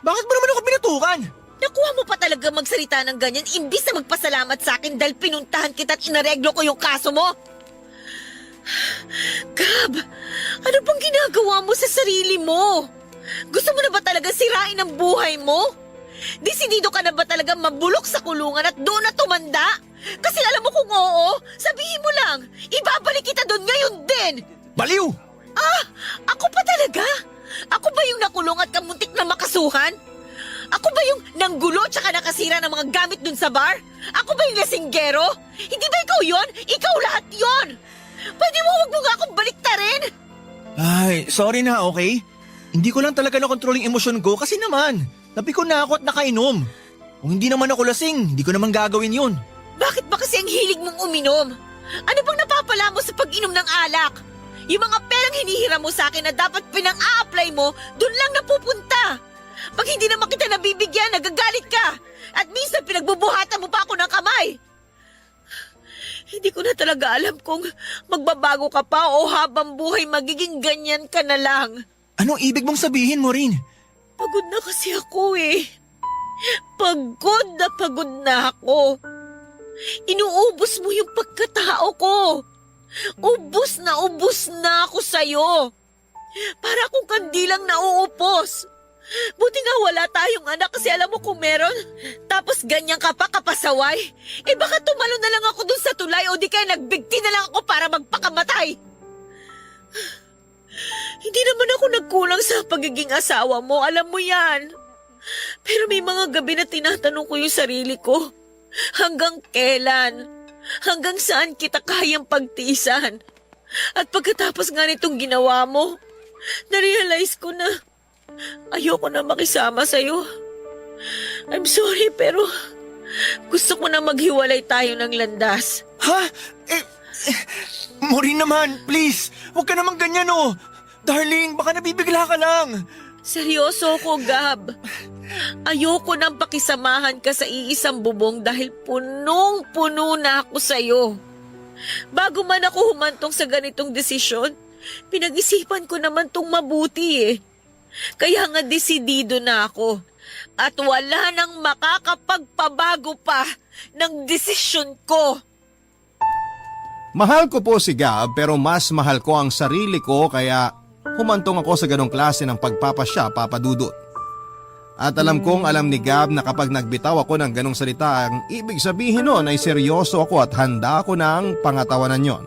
Bakit mo naman ako pinatukan? Nakuha mo pa talaga magsalita ng ganyan imbis na magpasalamat sa akin dahil pinuntahan kita at inareglo ko yung kaso mo? Gab, ano bang ginagawa mo sa sarili mo? Gusto mo na ba talaga sirain ang buhay mo? Desidido ka na ba talaga mabulok sa kulungan at doon na tumanda? Kasi alam mo kung oo, sabihin mo lang, ibabalik kita doon ngayon din! Baliw! Ah, ako pa talaga? Ako ba yung nakulong at kamuntik na makasuhan? Ako ba yung nanggulo tsaka nakasira ng mga gamit dun sa bar? Ako ba yung lasinggero? Hindi ba ikaw yon? Ikaw lahat yon! Pwede mo huwag mo nga akong baliktarin? Ay, sorry na, okay? Hindi ko lang talaga nakontrol yung emosyon ko kasi naman, napiko na ako at nakainom. Kung hindi naman ako lasing, hindi ko naman gagawin yun. Bakit ba kasi ang hilig mong uminom? Ano bang napapala mo sa pag-inom ng alak? Yung mga perang hinihiram mo sa akin na dapat pinang-a-apply mo, dun lang napupunta. Pag hindi naman kita nabibigyan, nagagalit ka. At minsan pinagbubuhatan mo pa ako ng kamay. Hindi ko na talaga alam kung magbabago ka pa o habang buhay magiging ganyan ka na lang. Anong ibig mong sabihin mo rin? Pagod na kasi ako eh. Pagod na ako. Inuubos mo yung pagkatao ko. Ubus na ako sa'yo. Para akong kandilang nauupos. Buti nga wala tayong anak kasi alam mo kung meron. Tapos ganyan ka pa kapasaway. Eh baka tumalo na lang ako dun sa tulay o di kaya nagbigti na lang ako para magpakamatay. Hindi naman ako nagkulang sa pagiging asawa mo, alam mo yan. Pero may mga gabi na tinatanong ko yung sarili ko. Hanggang kailan? Hanggang saan kita kayang pagtiisan? At pagkatapos nga nitong ginawa mo, narealize ko na ayoko na makisama sa'yo. I'm sorry pero gusto ko na maghiwalay tayo ng landas. Ha? Maureen naman, please. Huwag ka naman ganyan oh. Darling, baka nabibigla ka lang. Seryoso ko, Gab. Ayoko nang pakisamahan ka sa iisang bubong dahil punong-puno na ako sa'yo. Bago man ako humantong sa ganitong desisyon, pinag-isipan ko naman tong mabuti eh. Kaya nga desidido na ako. At wala nang makakapagpabago pa ng desisyon ko. Mahal ko po si Gab pero mas mahal ko ang sarili ko kaya humantong ako sa ganong klase ng pagpapasya, Papa Dudut. At alam kong alam ni Gab na kapag nagbitaw ako ng ganong salita, ang ibig sabihin nun ay seryoso ako at handa ako ng pangatawanan yon.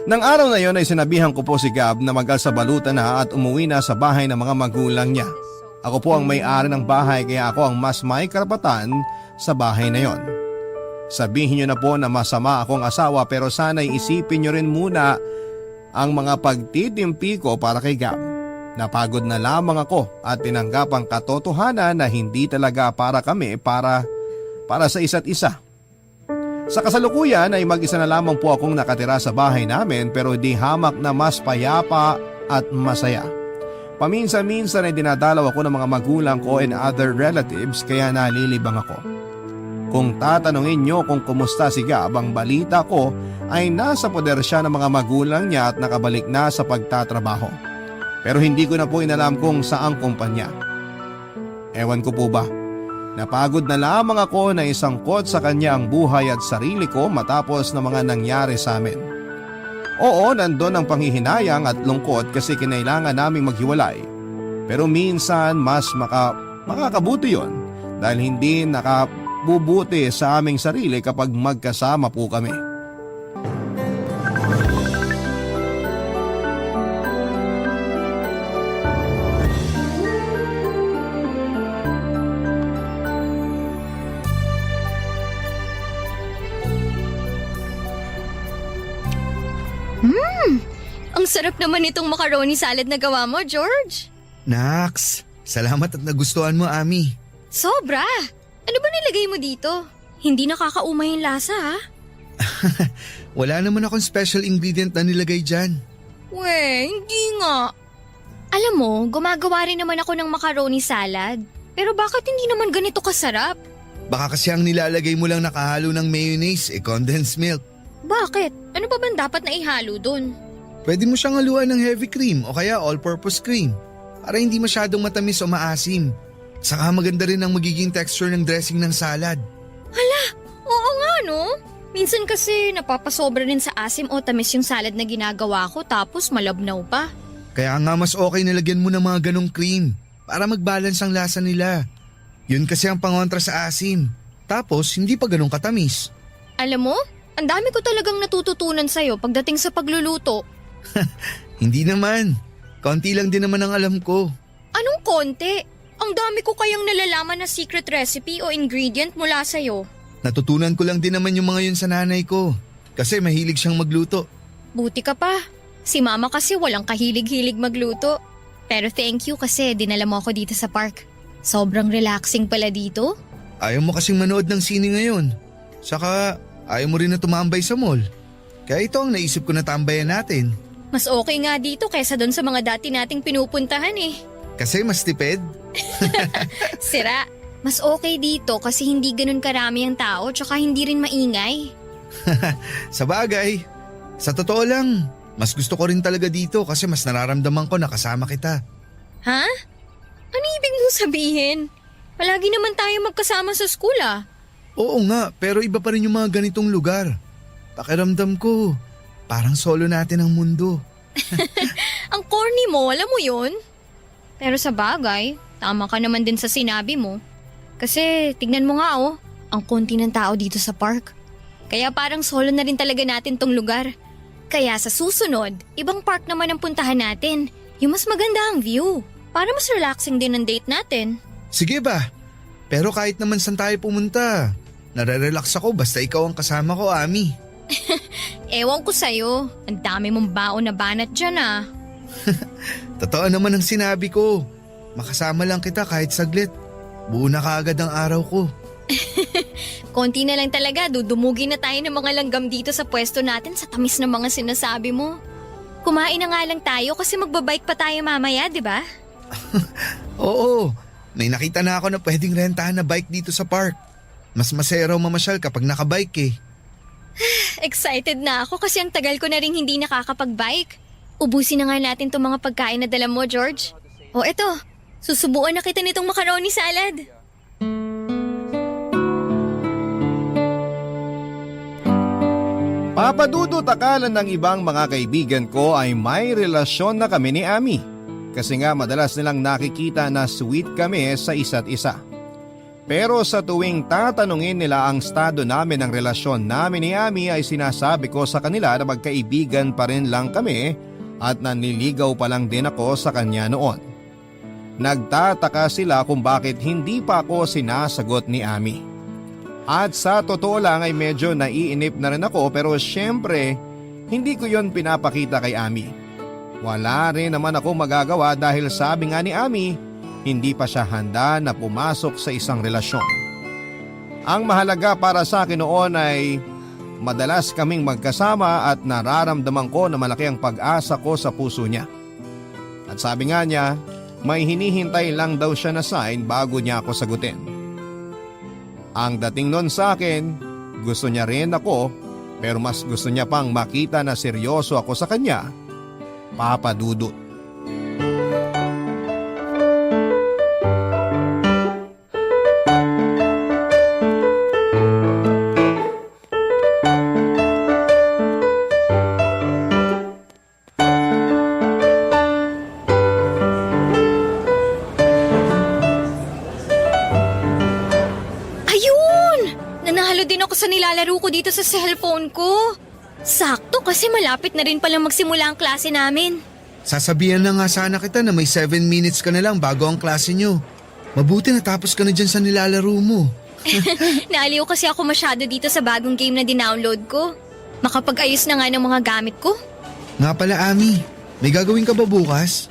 Nang araw na yon ay sinabihan ko po si Gab na mag-alsabalutan na at umuwi na sa bahay ng mga magulang niya. Ako po ang may-ari ng bahay kaya ako ang mas may karapatan sa bahay na yon. Sabihin niyo na po na masama akong asawa pero sana'y isipin niyo rin muna ang mga pagtitimpi ko para kay Gab. Napagod na lamang ako at tinanggap ang katotohanan na hindi talaga para kami para sa isa't isa. Sa kasalukuyan ay mag-isa na lamang po akong nakatira sa bahay namin pero di hamak na mas payapa at masaya. Paminsan-minsan ay dinadalaw ako ng mga magulang ko and other relatives kaya nalilibang ako. Kung tatanungin nyo kung kumusta si Gab, ang balita ko ay nasa poder siya ng mga magulang niya at nakabalik na sa pagtatrabaho. Pero hindi ko na po inalam kung saang kumpanya. Ewan ko po ba, napagod na lamang ako na isangkot sa kanya ang buhay at sarili ko matapos na mga nangyari sa amin. Oo, nandun ang panghihinayang at lungkot kasi kinailangan naming maghiwalay. Pero minsan mas makakabuti yon dahil hindi nakabubuti sa aming sarili kapag magkasama po kami. Ang sarap naman itong macaroni salad na gawa mo, George. Naks, salamat at nagustuhan mo, Ami. Sobra! Ano ba nilagay mo dito? Hindi nakakaumay yung lasa, ha? Wala naman akong special ingredient na nilagay dyan. We, hindi nga. Alam mo, gumagawa rin naman ako ng macaroni salad. Pero bakit hindi naman ganito kasarap? Baka kasi ang nilalagay mo lang nakahalo ng mayonnaise, condensed milk. Bakit? Ano pa bang dapat na ihalo dun? Pwede mo siyang haluan ng heavy cream o kaya all-purpose cream para hindi masyadong matamis o maasim. Saka maganda rin ang magiging texture ng dressing ng salad. Oo nga, no? Minsan kasi napapasobra rin sa asim o tamis yung salad na ginagawa ko tapos malabnaw pa. Kaya nga mas okay na lagyan mo ng mga ganong cream para mag-balance ang lasa nila. Yun kasi ang pangontra sa asim. Tapos hindi pa ganong katamis. Alam mo, ang dami ko talagang natututunan sa'yo pagdating sa pagluluto. Hindi naman. Konti lang din naman ang alam ko. Anong konti? Ang dami ko kayang nalalaman na secret recipe o ingredient mula sa'yo. Natutunan ko lang din naman yung mga yun sa nanay ko. Kasi mahilig siyang magluto. Buti ka pa. Si mama kasi walang kahilig-hilig magluto. Pero thank you kasi dinala mo ako dito sa park. Sobrang relaxing pala dito. Ayaw mo kasing manood ng sine ngayon. Saka ayaw mo rin na tumambay sa mall. Kaya ito ang naisip ko na tambayan natin. Mas okay nga dito kaysa doon sa mga dati nating pinupuntahan eh. Kasi mas tipid. Sira, mas okay dito kasi hindi ganun karami ang tao tsaka hindi rin maingay. Sa bagay, sa totoo lang, mas gusto ko rin talaga dito kasi mas nararamdaman ko na kasama kita. Ha? Ano ibig mong sabihin? Palagi naman tayo magkasama sa school ah. Oo nga, pero iba pa rin yung mga ganitong lugar. Pakiramdam ko, parang solo natin ang mundo. Ang corny mo, alam mo yun? Pero sa bagay, tama ka naman din sa sinabi mo. Kasi tignan mo nga oh, ang konti ng tao dito sa park. Kaya parang solo na rin talaga natin tong lugar. Kaya sa susunod, ibang park naman ang puntahan natin. Yung mas maganda ang view. Para mas relaxing din ang date natin. Sige ba? Pero kahit naman saan tayo pumunta, nare-relax ako basta ikaw ang kasama ko, Ami. Ewan ko sa'yo, ang dami mong baon na banat dyan ah. Totoo naman ang sinabi ko. Makasama lang kita kahit saglit. Buo na kaagad ang araw ko. Konti na lang talaga, dudumugin na tayo ng mga langgam dito sa pwesto natin sa tamis ng mga sinasabi mo. Kumain na nga lang tayo kasi magbabike pa tayo mamaya, di ba? Oo, may nakita na ako na pwedeng rentahan na bike dito sa park. Mas masaya raw mamasyal kapag nakabike eh. Excited na ako kasi ang tagal ko na rin hindi nakakapag-bike. Ubusin na nga natin itong mga pagkain na dala mo, George. O eto, susubuan na kita nitong macaroni salad. Papadudot akala ng ibang mga kaibigan ko ay may relasyon na kami ni Ami. Kasi nga madalas nilang nakikita na sweet kami sa isa't isa. Pero sa tuwing tatanungin nila ang estado namin ng relasyon namin ni Ami ay sinasabi ko sa kanila na magkaibigan pa rin lang kami at nanliligaw pa lang din ako sa kanya noon. Nagtataka sila kung bakit hindi pa ako sinasagot ni Ami. At sa totoo lang ay medyo naiinip na rin ako pero syempre hindi ko yon pinapakita kay Ami. Wala rin naman ako magagawa dahil sabi nga ni Ami, hindi pa siya handa na pumasok sa isang relasyon. Ang mahalaga para sa akin noon ay madalas kaming magkasama at nararamdaman ko na malaki ang pag-asa ko sa puso niya. At sabi nga niya, may hinihintay lang daw siya na sign bago niya ako sagutin. Ang dating nun sa akin, gusto niya rin ako pero mas gusto niya pang makita na seryoso ako sa kanya, Papa Dudut. Sa nilalaro ko dito sa cellphone ko. Sakto kasi malapit na rin palang magsimula ang klase namin. Sasabihan na nga sana kita na may 7 minutes ka na lang bago ang klase nyo. Mabuti natapos ka na dyan sa nilalaro mo. Naaliw kasi ako masyado dito sa bagong game na dinownload ko. Makapag-ayos na nga ng mga gamit ko. Nga pala Ami, may gagawin ka ba bukas?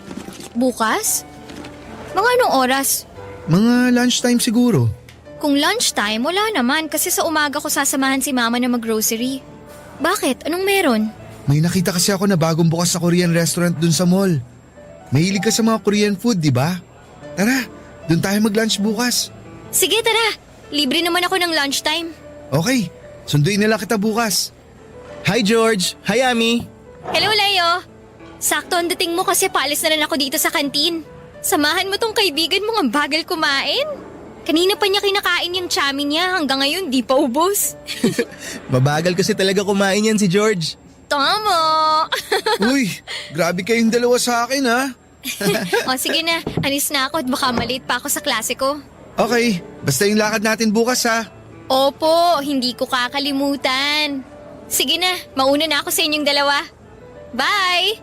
Bukas? Mga anong oras? Mga lunchtime siguro. Kung lunchtime, wala naman kasi sa umaga ko sasamahan si mama na mag-grocery. Bakit? Anong meron? May nakita kasi ako na bagong bukas sa Korean restaurant dun sa mall. Mahilig ka sa mga Korean food, di ba? Tara, dun tayo mag-lunch bukas. Sige, tara. Libre naman ako ng lunchtime. Okay, sunduin na lang kita bukas. Hi George! Hi Ami! Hello, Leo. Sakto ang dating mo kasi paalis na rin ako dito sa kantin. Samahan mo tong kaibigan mo ang bagal kumain. Kanina pa niya kinakain yung chami niya hanggang ngayon di pa ubos. Mabagal kasi talaga kumain yan si George. Tama! Uy, grabe kayong dalawa sa akin ha. O sige na, alis na ako at baka malate pa ako sa klase ko. Okay, basta yung lakad natin bukas ha. Opo, hindi ko kakalimutan. Sige na, mauna na ako sa inyong dalawa. Bye!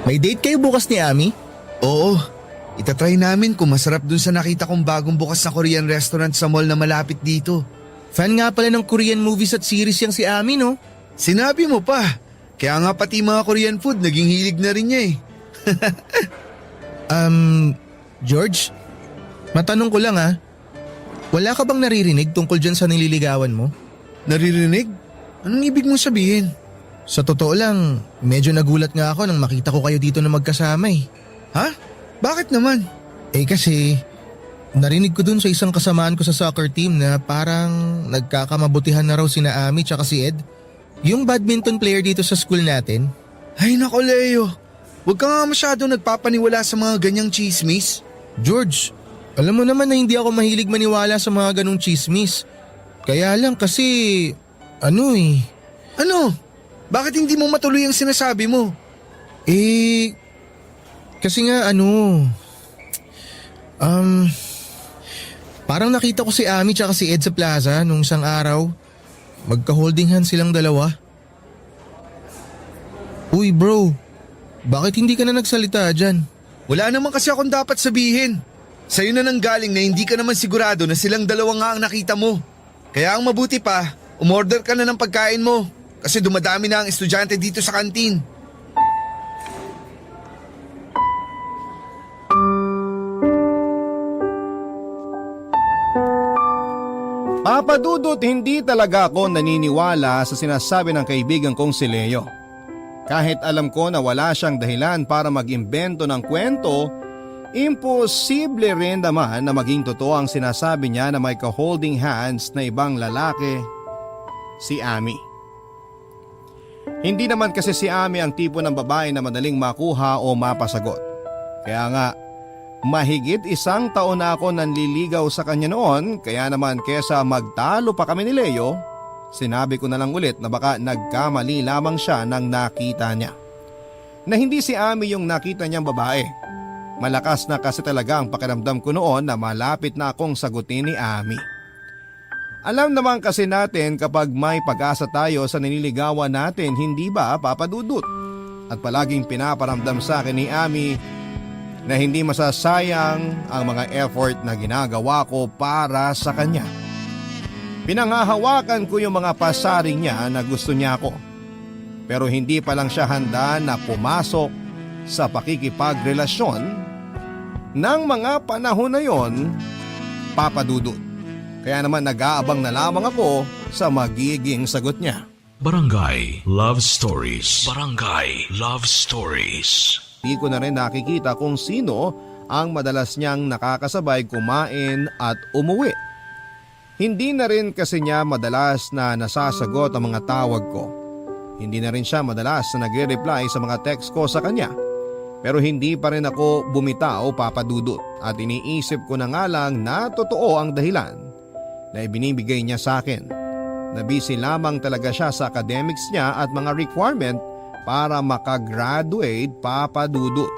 May date kayo bukas ni Ami? Oo. Itatry namin kung masarap dun sa nakita kong bagong bukas na Korean restaurant sa mall na malapit dito. Fan nga pala ng Korean movies at series yang si Ami, no? Sinabi mo pa. Kaya nga pati mga Korean food naging hilig na rin niya eh. George? Matanong ko lang ha. Wala ka bang naririnig tungkol dyan sa nililigawan mo? Naririnig? Anong ibig mong sabihin? Sa totoo lang, medyo nagulat nga ako nang makita ko kayo dito na magkasama eh. Ha? Bakit naman? Eh kasi, narinig ko dun sa isang kasamaan ko sa soccer team na parang nagkakamabutihan na raw sina Ami tsaka si Ed. Yung badminton player dito sa school natin. Ay nako Leo, huwag ka nga masyado nagpapaniwala sa mga ganyang chismis. George, alam mo naman na hindi ako mahilig maniwala sa mga ganong chismis. Kaya lang kasi, Ano? Bakit hindi mo matuloy ang sinasabi mo? Kasi nga parang nakita ko si Ami tsaka si Ed sa plaza nung isang araw. Magka-holding hands silang dalawa. Uy bro, bakit hindi ka na nagsalita dyan? Wala naman kasi akong dapat sabihin. Sa'yo na nanggaling na hindi ka naman sigurado na silang dalawa nga ang nakita mo. Kaya ang mabuti pa, umorder ka na ng pagkain mo. Kasi dumadami na ang estudyante dito sa kantin. Papa Dudut, hindi talaga ako naniniwala sa sinasabi ng kaibigan kong si Leo. Kahit alam ko na wala siyang dahilan para mag-imbento ng kwento, imposible rin naman na maging totoo ang sinasabi niya na may ka-holding hands na ibang lalaki, si Ami. Hindi naman kasi si Ami ang tipo ng babae na madaling makuha o mapasagot. Kaya nga, mahigit 1 taon na ako nanliligaw sa kanya noon, kaya naman kesa magtalo pa kami ni Leo, sinabi ko na lang ulit na baka nagkamali lamang siya nang nakita niya. Na hindi si Ami yung nakita niyang babae. Malakas na kasi talaga ang pakiramdam ko noon na malapit na akong sagutin ni Ami. Alam naman kasi natin kapag may pag-asa tayo sa nililigawan natin, hindi ba, Papa Dudut? At palaging pinaparamdam sa akin ni Ami na hindi masasayang ang mga effort na ginagawa ko para sa kanya. Pinangahawakan ko yung mga pasaring niya na gusto niya ako. Pero hindi pa lang siya handa na pumasok sa pakikipagrelasyon ng mga panahon na yon, Papa Dudut. Kaya naman nag-aabang na lamang ako sa magiging sagot niya. Barangay Love Stories. Barangay Love Stories. Di ko na rin nakikita kung sino ang madalas niyang nakakasabay kumain at umuwi. Hindi na rin kasi niya madalas na nasasagot ang mga tawag ko. Hindi na rin siya madalas na nagre-reply sa mga text ko sa kanya. Pero hindi pa rin ako bumitaw, Papa Dudut, at iniisip ko na nga lang na totoo ang dahilan na ibinibigay niya sa akin. Na busy lamang talaga siya sa academics niya at mga requirement para makagraduate, Papa Dudut.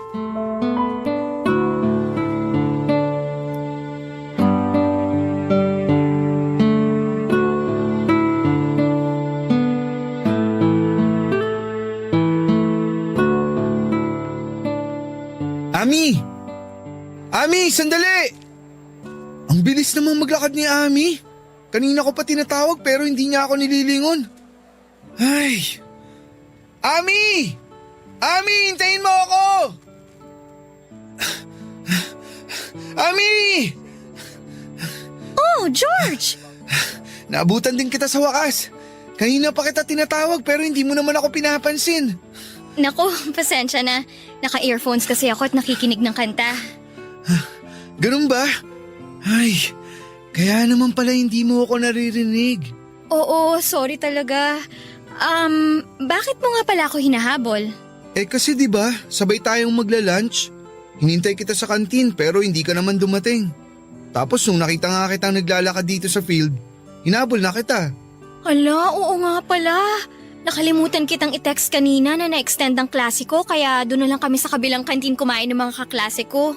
Ami! Ami, sandali! Ang bilis namang maglakad ni Ami. Kanina ko pa tinatawag pero hindi niya ako nililingon. Ay! Ami! Ami, hintayin mo ako! Ami! Oh, George! Naabutan din kita sa wakas. Kanina pa kita tinatawag pero hindi mo naman ako pinapansin. Naku, pasensya na. Naka-earphones kasi ako at nakikinig ng kanta. Ganun ba? Ay, kaya naman pala hindi mo ako naririnig. Oo, sorry talaga. Bakit mo nga pala ako hinahabol? Eh kasi 'di ba, sabay tayong magla-lunch. Hinintay kita sa kantin pero hindi ka naman dumating. Tapos nung nakita nga kitang naglalakad dito sa field, hinabol na kita. Hala, oo nga pala. Nakalimutan kitang i-text kanina na na-extend ang klase ko kaya doon na lang kami sa kabilang kantin kumain ng mga kaklase ko.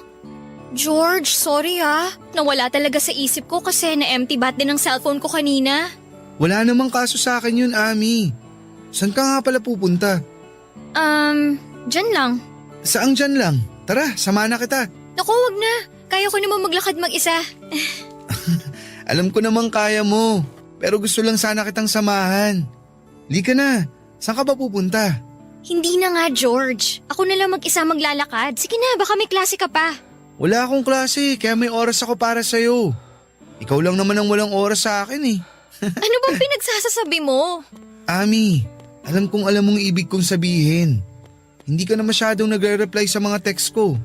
George, sorry Nawala talaga sa isip ko kasi na-empty bat din ang cellphone ko kanina. Wala namang kaso sa akin yun, Ami. Saan ka nga pala pupunta? Dyan lang. Saang dyan lang? Tara, sama na kita. Naku, wag na. Kaya ko naman maglakad mag-isa. Alam ko namang kaya mo, pero gusto lang sana kitang samahan. Lika na, saan ka ba pupunta? Hindi na nga, George. Ako na lang mag-isa maglalakad. Sige na, baka may klase ka pa. Wala akong klase, kaya may oras ako para sa'yo. Ikaw lang naman ang walang oras sa akin eh. Ano bang pinagsasasabi mo? Ami, alam kong alam mong ibig kong sabihin. Hindi ka na masyadong nagre-reply sa mga text ko.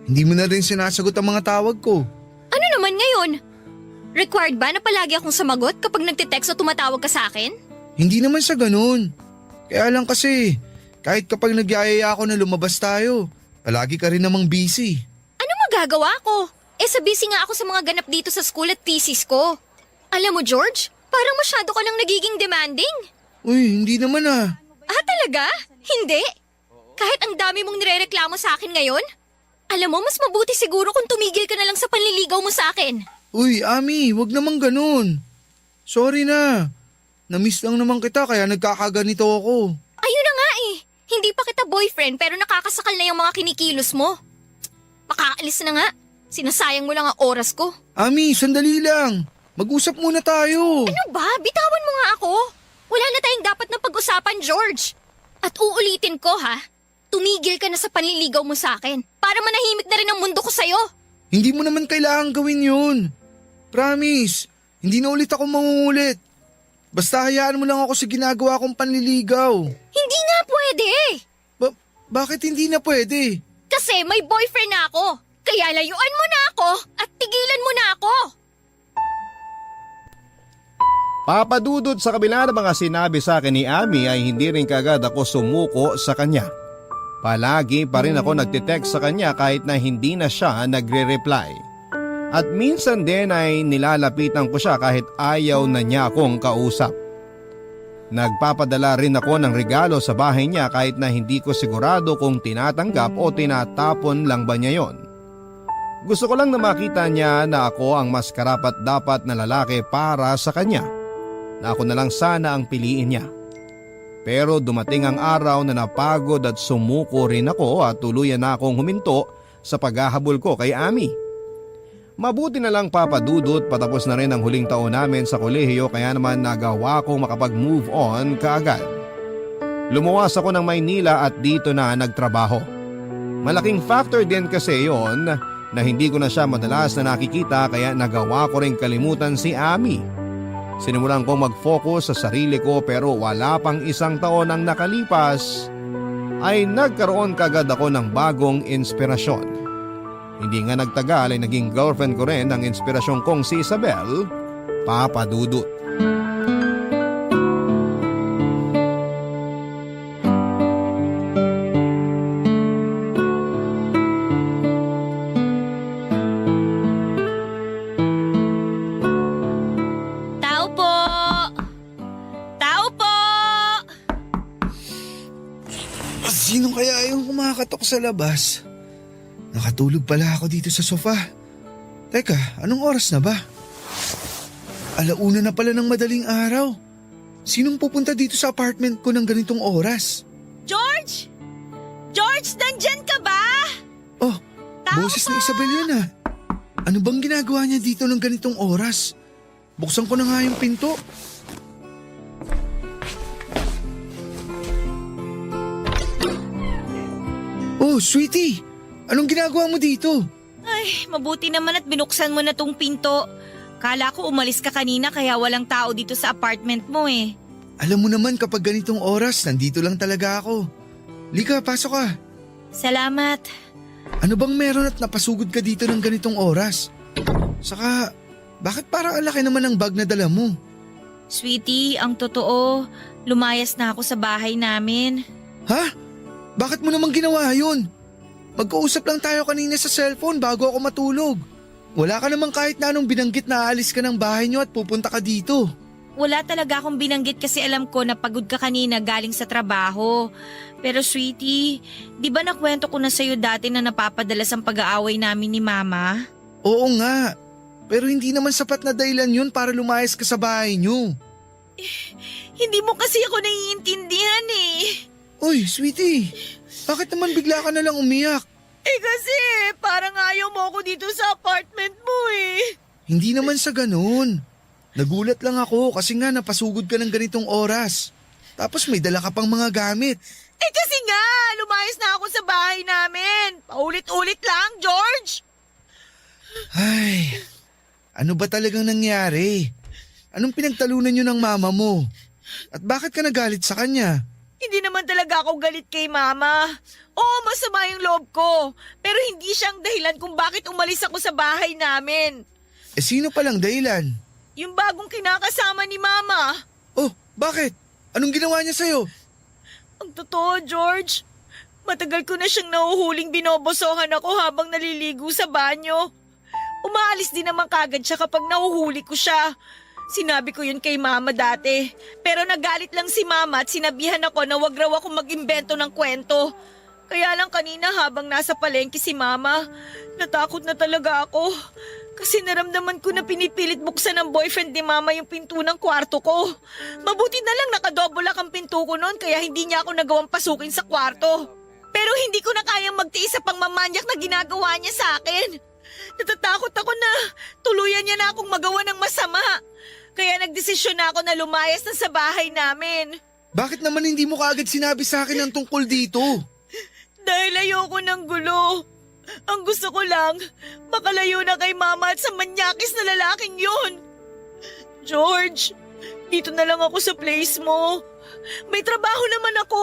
Hindi mo na rin sinasagot ang mga tawag ko. Ano naman ngayon? Required ba na palagi akong sumagot kapag nagtitext o tumatawag ka sa akin? Hindi naman sa ganun. Kaya lang kasi, kahit kapag nagyayaya ako na lumabas tayo, palagi ka rin namang busy. Ano magagawa ko? Sa busy nga ako sa mga ganap dito sa school at thesis ko. Alam mo, George, parang masyado ka lang nagiging demanding. Uy, hindi naman Talaga? Hindi? Kahit ang dami mong nirereklamo sa akin ngayon? Alam mo, mas mabuti siguro kung tumigil ka na lang sa panliligaw mo sa akin. Uy, Ami, wag naman ganun. Sorry na. Namiss lang naman kita kaya nagkakaganito ako. Ayun na nga Hindi pa kita boyfriend pero nakakasakal na yung mga kinikilos mo. Makaalis na nga. Sinasayang mo lang ang oras ko. Ami, sandali lang. Mag-usap muna tayo. Ano ba? Bitawan mo nga ako. Wala na tayong dapat na pag-usapan, George. At uulitin ko tumigil ka na sa panliligaw mo sa akin para manahimik na rin ang mundo ko sa'yo. Hindi mo naman kailangan gawin yun. Promise, Hindi na ulit ako mangungulit. Basta hayaan mo lang ako sa ginagawa kong panliligaw. Hindi nga pwede! Bakit hindi na pwede? Kasi may boyfriend na ako. Kaya layuan mo na ako at tigilan mo na ako. Papadudot sa kabila ng mga sinabi sa akin ni Ami ay hindi rin kagad ako sumuko sa kanya. Palagi pa rin ako nagtitext sa kanya kahit na hindi na siya nagre-reply. At minsan din ay nilalapitan ko siya kahit ayaw na niya akong kausap. Nagpapadala rin ako ng regalo sa bahay niya kahit na hindi ko sigurado kung tinatanggap o tinatapon lang ba niya yon. Gusto ko lang na makita niya na ako ang mas karapat-dapat na lalaki para sa kanya, na ako na lang sana ang piliin niya. Pero dumating ang araw na napagod at sumuko rin ako at tuluyan na akong huminto sa paghahabol ko kay Ami. Mabuti na lang papadudot patapos na rin ang huling taon namin sa kolehiyo kaya naman nagawa kong makapag-move on kaagad. Lumuwas ako ng Maynila at dito na nagtrabaho. Malaking factor din kasi yon na hindi ko na siya madalas na nakikita kaya nagawa ko rin kalimutan si Ami. Sinimulan kong mag-focus sa sarili ko pero wala pang isang taon ang nakalipas ay nagkaroon kagad ako ng bagong inspirasyon. Hindi nga nagtagal ay naging girlfriend ko rin ang inspirasyon kong si Isabel, papadudot. Tao po! Tao po! Sino kaya yung kumakatok sa labas? Nakatulog pala ako dito sa sofa. Teka, anong oras na ba? 1:00 na pala ng madaling araw. Sinong pupunta dito sa apartment ko ng ganitong oras? George! George, nandyan ka ba? Oh, Tao boses po! ni Isabel yun ah. Ano bang ginagawa niya dito ng ganitong oras? Buksan ko na nga yung pinto. Oh, sweetie! Anong ginagawa mo dito? Ay, mabuti naman at binuksan mo na tong pinto. Kala ko umalis ka kanina kaya walang tao dito sa apartment mo eh. Alam mo naman kapag ganitong oras, nandito lang talaga ako. Lika, pasok ka. Salamat. Ano bang meron at napasugod ka dito ng ganitong oras? Saka, bakit parang ang laki naman ng bag na dala mo? Sweetie, ang totoo, lumayas na ako sa bahay namin. Ha? Bakit mo naman ginawa yun? Magkausap lang tayo kanina sa cellphone bago ako matulog. Wala ka naman kahit na anong binanggit na aalis ka ng bahay niyo at pupunta ka dito. Wala talaga akong binanggit kasi alam ko na pagod ka kanina galing sa trabaho. Pero sweetie, di ba nakwento ko na sa'yo dati na napapadalas ang pag-aaway namin ni Mama? Oo nga, pero hindi naman sapat na dahilan yun para lumayas ka sa bahay niyo. Hindi mo kasi ako naiintindihan eh. Uy, sweetie, bakit naman bigla ka na lang umiyak? Eh kasi parang ayaw mo ako dito sa apartment mo eh. Hindi naman sa ganun. Nagulat lang ako kasi nga napasugod ka ng ganitong oras. Tapos may dala ka pang mga gamit. Eh kasi nga, lumayas na ako sa bahay namin. Paulit-ulit lang, George. Ay, ano ba talagang nangyari? Anong pinagtalunan niyo ng mama mo? At bakit ka nagalit sa kanya? Hindi naman talaga ako galit kay Mama. Oo, masama yung loob ko. Pero hindi siyang dahilan kung bakit umalis ako sa bahay namin. Eh sino palang dahilan? Yung bagong kinakasama ni Mama. Oh, bakit? Anong ginawa niya sa'yo? Ang totoo, George. Matagal ko na siyang nahuhuling binobosohan ako habang naliligo sa banyo. Umaalis din naman kagad siya kapag nahuhuli ko siya. Sinabi ko yun kay Mama dati. Pero nagalit lang si Mama at sinabihan ako na wag raw ako mag-imbento ng kwento. Kaya lang kanina habang nasa palengke si Mama, natakot na talaga ako. Kasi naramdaman ko na pinipilit buksan ng boyfriend ni Mama yung pinto ng kwarto ko. Mabuti na lang nakadobulak ang pinto ko noon kaya hindi niya ako nagawang pasukin sa kwarto. Pero hindi ko na kayang magtiis sa pangmamanyak na ginagawa niya sa akin. Natatakot ako na tuluyan niya na akong magawa ng masama. Kaya nagdesisyon na ako na lumayas na sa bahay namin. Bakit naman hindi mo kaagad sinabi sa akin ang tungkol dito? Dahil ayoko ng gulo. Ang gusto ko lang, makalayo na kay Mama at sa manyakis na lalaking yun. George, dito na lang ako sa place mo. May trabaho naman ako.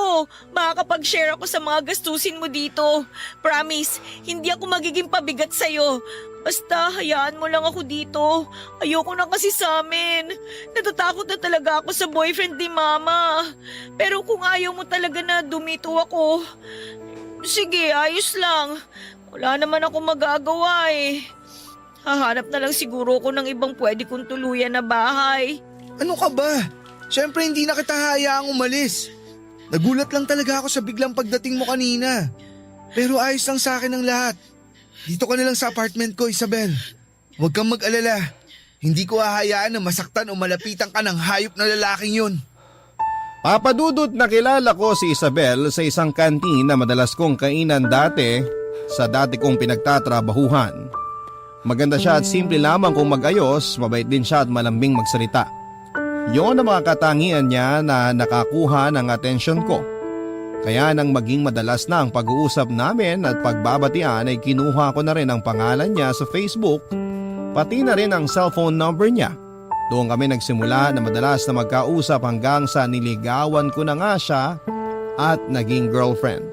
Makakapag-share ako sa mga gastusin mo dito. Promise, hindi ako magiging pabigat sa'yo. Basta, hayaan mo lang ako dito. Ayoko na kasi sa amin. Natatakot na talaga ako sa boyfriend ni Mama. Pero kung ayaw mo talaga na dumito ako, sige, ayos lang. Wala naman ako magagawa eh. Hahanap na lang siguro ko ng ibang pwede kong tuluyan na bahay. Ano ka ba? Siyempre hindi na kita hayaang umalis. Nagulat lang talaga ako sa biglang pagdating mo kanina. Pero ayos lang sa akin ang lahat. Dito ka na lang sa apartment ko, Isabel. Huwag kang mag-alala. Hindi ko hahayaan na masaktan o malapitan ka ng hayop na lalaking yun. Papadudot, nakilala ko si Isabel sa isang kantin na madalas kong kainan dati sa dati kong pinagtatrabahuhan. Maganda siya at simple lamang kung mag-ayos, mabait din siya at malambing magsalita. Yon ang mga katangian niya na nakakuha ng atensyon ko. Kaya nang maging madalas na ang pag-uusap namin at pagbabatian ay kinuha ko na rin ang pangalan niya sa Facebook, pati na rin ang cellphone number niya. Doon kami nagsimula na madalas na magkausap hanggang sa niligawan ko na nga siya at naging girlfriend.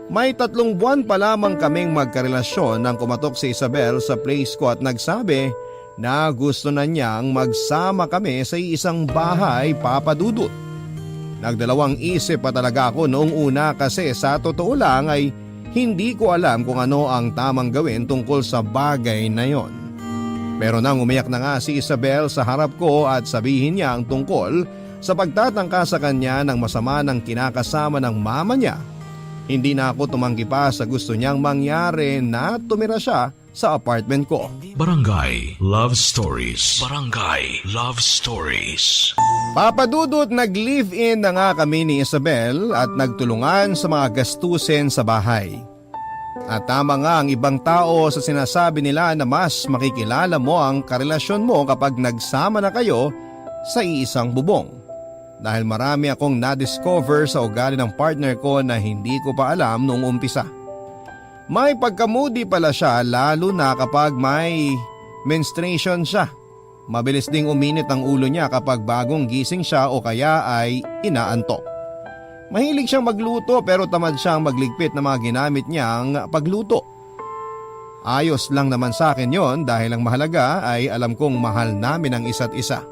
May 3 buwan pa lamang kaming magkarelasyon nang kumatok si Isabel sa place ko at nagsabi na gusto na niyang magsama kami sa isang bahay, Papa Dudut. Nagdalawang isip pa talaga ako noong una kasi sa totoo lang ay hindi ko alam kung ano ang tamang gawin tungkol sa bagay na yon. Pero nang umiyak na nga si Isabel sa harap ko at sabihin niya ang tungkol sa pagtatangka sa kanya ng masama ng kinakasama ng mama niya, hindi na ako tumanggi pa sa gusto niyang mangyari na tumira siya sa apartment ko. Barangay Love Stories. Barangay Love Stories. Papadudot, nag-live-in na nga kami ni Isabel at nagtulungan sa mga gastusin sa bahay. At tama nga ang ibang tao sa sinasabi nila na mas makikilala mo ang karelasyon mo kapag nagsama na kayo sa iisang bubong. Dahil marami akong na-discover sa ugali ng partner ko na hindi ko pa alam noong umpisa. May pagkamudi pala siya lalo na kapag may menstruation siya. Mabilis ding uminit ang ulo niya kapag bagong gising siya o kaya ay inaantok. Mahilig siyang magluto pero tamad siyang magligpit ng mga ginamit niyang pagluto. Ayos lang naman sa akin yon dahil ang mahalaga ay alam kong mahal namin ang isa't isa.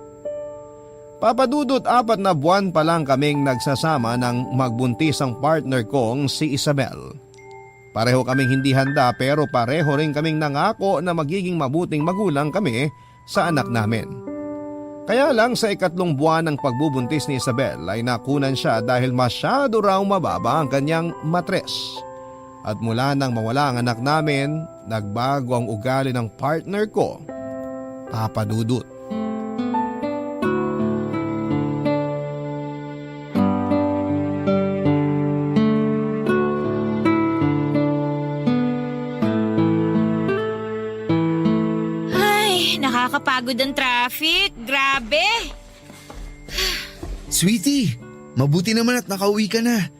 Papadudot, 4 na buwan pa lang kaming nagsasama nang magbuntis ang partner kong si Isabel. Pareho kaming hindi handa pero pareho rin kaming nangako na magiging mabuting magulang kami sa anak namin. Kaya lang sa 3 buwan ng pagbubuntis ni Isabel ay nakunan siya dahil masyado raw mababa ang kanyang matres. At mula nang mawala ang anak namin, nagbago ang ugali ng partner ko, Papadudot. Nakakapagod ang traffic. Grabe. Sweetie, mabuti naman at nakauwi ka na.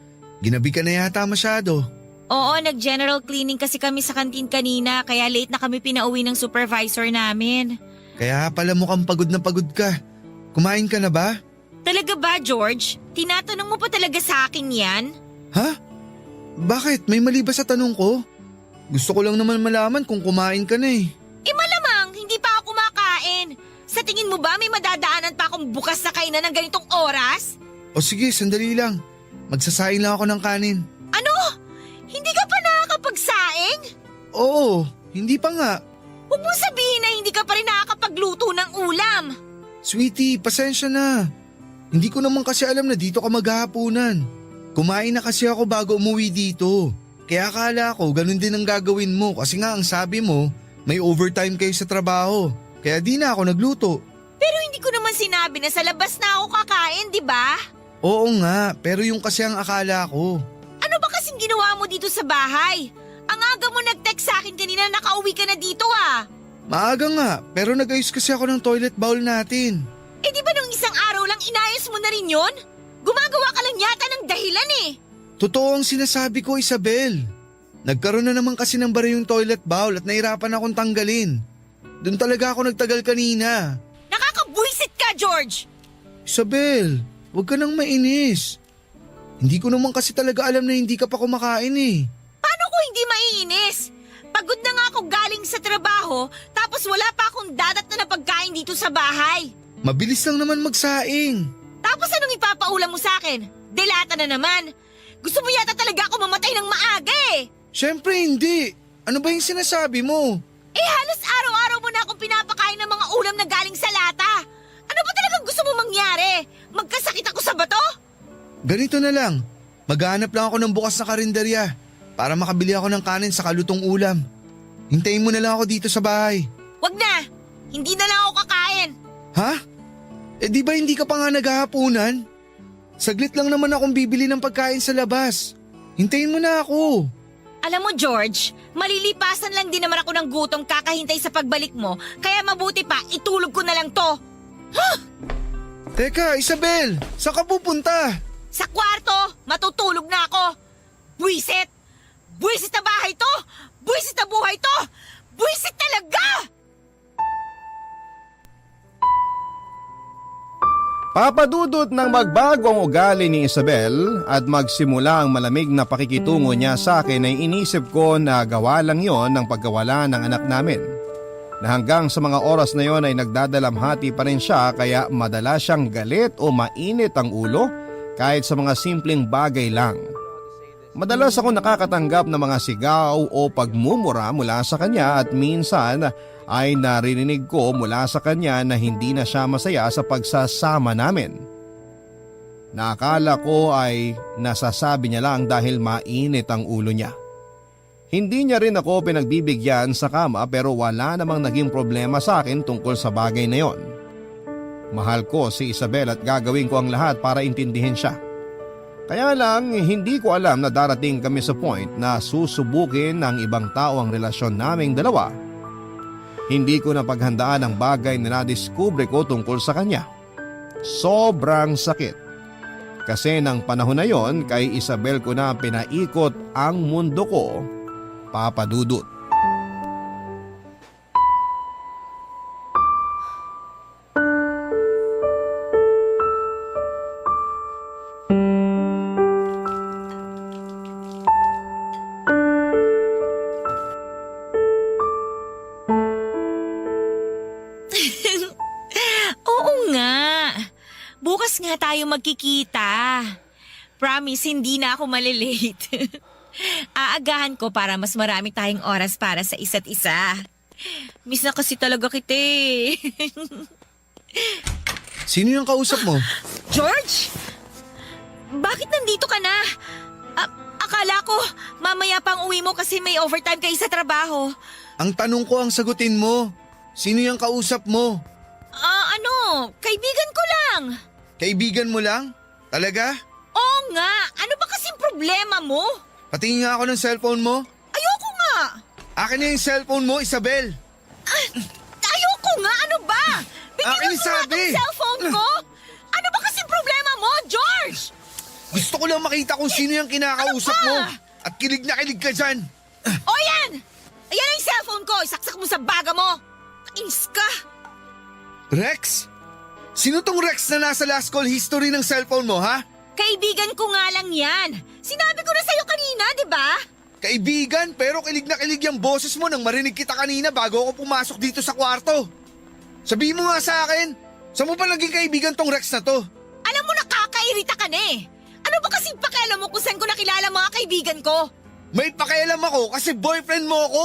Ginabi ka na yata masyado. Oo, nag-general cleaning kasi kami sa kantin kanina kaya late na kami pinauwi ng supervisor namin. Kaya pala mukhang pagod na pagod ka. Kumain ka na ba? Talaga ba, George? Tinatanong mo pa talaga sa akin yan? Ha? Bakit? May mali ba sa tanong ko? Gusto ko lang naman malaman kung kumain ka na eh. Malamang, hindi pa ako kumakain. Sa tingin mo ba may madadaanan pa akong bukas na kainan ng ganitong oras? O sige, sandali lang. Magsasaing lang ako ng kanin. Ano? Hindi ka pa nakakapagsaing? Oo, hindi pa nga. Huwag mong sabihin na hindi ka pa rin nakakapagluto ng ulam. Sweetie, pasensya na. Hindi ko naman kasi alam na dito ka maghahapunan. Kumain na kasi ako bago umuwi dito. Kaya akala ko ganun din ang gagawin mo kasi nga ang sabi mo, may overtime kayo sa trabaho. Kaya di na ako nagluto. Pero hindi ko naman sinabi na sa labas na ako kakain, di ba? Oo nga, pero yung kasi ang akala ko. Ano ba kasing ginawa mo dito sa bahay? Ang aga mo nag-text sa akin kanina na nakauwi ka na dito ah. Maaga nga, pero nag-ayos kasi ako ng toilet bowl natin. Eh di ba nung isang araw lang inayos mo na rin yon? Gumagawa ka lang yata ng dahilan eh. Totoo ang sinasabi ko, Isabel. Nagkaroon na naman kasi ng bara yung toilet bowl at nahirapan akong tanggalin. Doon talaga ako nagtagal kanina. Nakakabuwis ba, George? Isabel, huwag ka nang mainis. Hindi ko naman kasi talaga alam na hindi ka pa kumakain eh. Paano ko hindi maiinis? Pagod na nga ako galing sa trabaho, tapos wala pa akong dadat na pagkain dito sa bahay. Mabilis lang naman magsaing. Tapos anong ipapaulam mo sa akin? Delata na naman. Gusto mo yata talaga ako mamatay ng maaga eh. Siyempre hindi. Ano ba yung sinasabi mo? Eh halos araw-araw mo na akong pinapakain ng mga ulam na galing sa lata. Ano ba talagang gusto mo mangyari? Magkasakit ako sa bato? Ganito na lang. Maghahanap lang ako ng bukas na karinderya para makabili ako ng kanin sa kalutong ulam. Hintayin mo na lang ako dito sa bahay. Wag na. Hindi na lang ako kakain. Ha? Eh di ba hindi ka pa nga naghahapunan? Saglit lang naman akong bibili ng pagkain sa labas. Hintayin mo na ako. Alam mo, George, malilipasan lang din naman ako ng gutom kakahintay sa pagbalik mo, kaya mabuti pa, itulog ko na lang to. Teka, Isabel, saan ka pupunta? Sa kwarto, matutulog na ako. Buwisit! Buwisit na bahay to! Buwisit na buhay to! Buwisit talaga! Papadudot ng magbago ang ugali ni Isabel at magsimula ang malamig na pakikitungo niya sa akin ay inisip ko na gawa lang yon ng pagkawala ng anak namin. Na hanggang sa mga oras na yon ay nagdadalamhati pa rin siya kaya madalas siyang galit o mainit ang ulo kahit sa mga simpleng bagay lang. Madalas ako nakakatanggap ng mga sigaw o pagmumura mula sa kanya at minsan ay naririnig ko mula sa kanya na hindi na siya masaya sa pagsasama namin. Nakala ko ay nasasabi niya lang dahil mainit ang ulo niya. Hindi niya rin ako pinagbibigyan sa kama pero wala namang naging problema sa akin tungkol sa bagay na yon. Mahal ko si Isabel at gagawin ko ang lahat para intindihin siya. Kaya lang hindi ko alam na darating kami sa point na susubukin ng ibang tao ang relasyon naming dalawa. Hindi ko napaghandaan ang bagay na nadiskubre ko tungkol sa kanya. Sobrang sakit. Kasi ng panahon na yon kay Isabel ko na pinaikot ang mundo ko, Papa Dudut. Oo nga. Bukas nga tayo magkikita. Promise, hindi na ako malilate. Aagahan ko para mas marami tayong oras para sa isa't isa. Miss na kasi talaga kita eh. Sino yung kausap mo? George? Bakit nandito ka na? Akala ko mamaya pang uwi mo kasi may overtime kayo sa trabaho. Ang tanong ko ang sagutin mo. Sino yung kausap mo? Kaibigan ko lang. Kaibigan mo lang? Talaga? Oo nga, ano ba kasing problema mo? Patingin nga ako ng cellphone mo. Ayoko nga. Akin na yung cellphone mo, Isabel. Ayoko nga, ano ba? Bigyan Akin mo nga sabi. tong cellphone ko. Ano ba kasing problema mo, George? Gusto ko lang makita kung sino yung kinakausap Ano ba? mo. At kilig na kilig ka dyan. O yan! Ayan ang cellphone ko, isaksak mo sa baga mo. Kainis ka. Rex? Sino tong Rex na nasa last call history ng cellphone mo, ha? Kaibigan ko nga lang yan. Sinabi ko na sa'yo kanina, di ba? Kaibigan, pero kilig na kilig yung boses mo nang marinig kita kanina bago ako pumasok dito sa kwarto. Sabihin mo nga sa akin, saan mo pa naging kaibigan tong Rex na to? Alam mo, nakakairita ka na eh. Ano ba kasing pakialam mo kung saan ko nakilala mga kaibigan ko? May pakialam ako kasi boyfriend mo ako.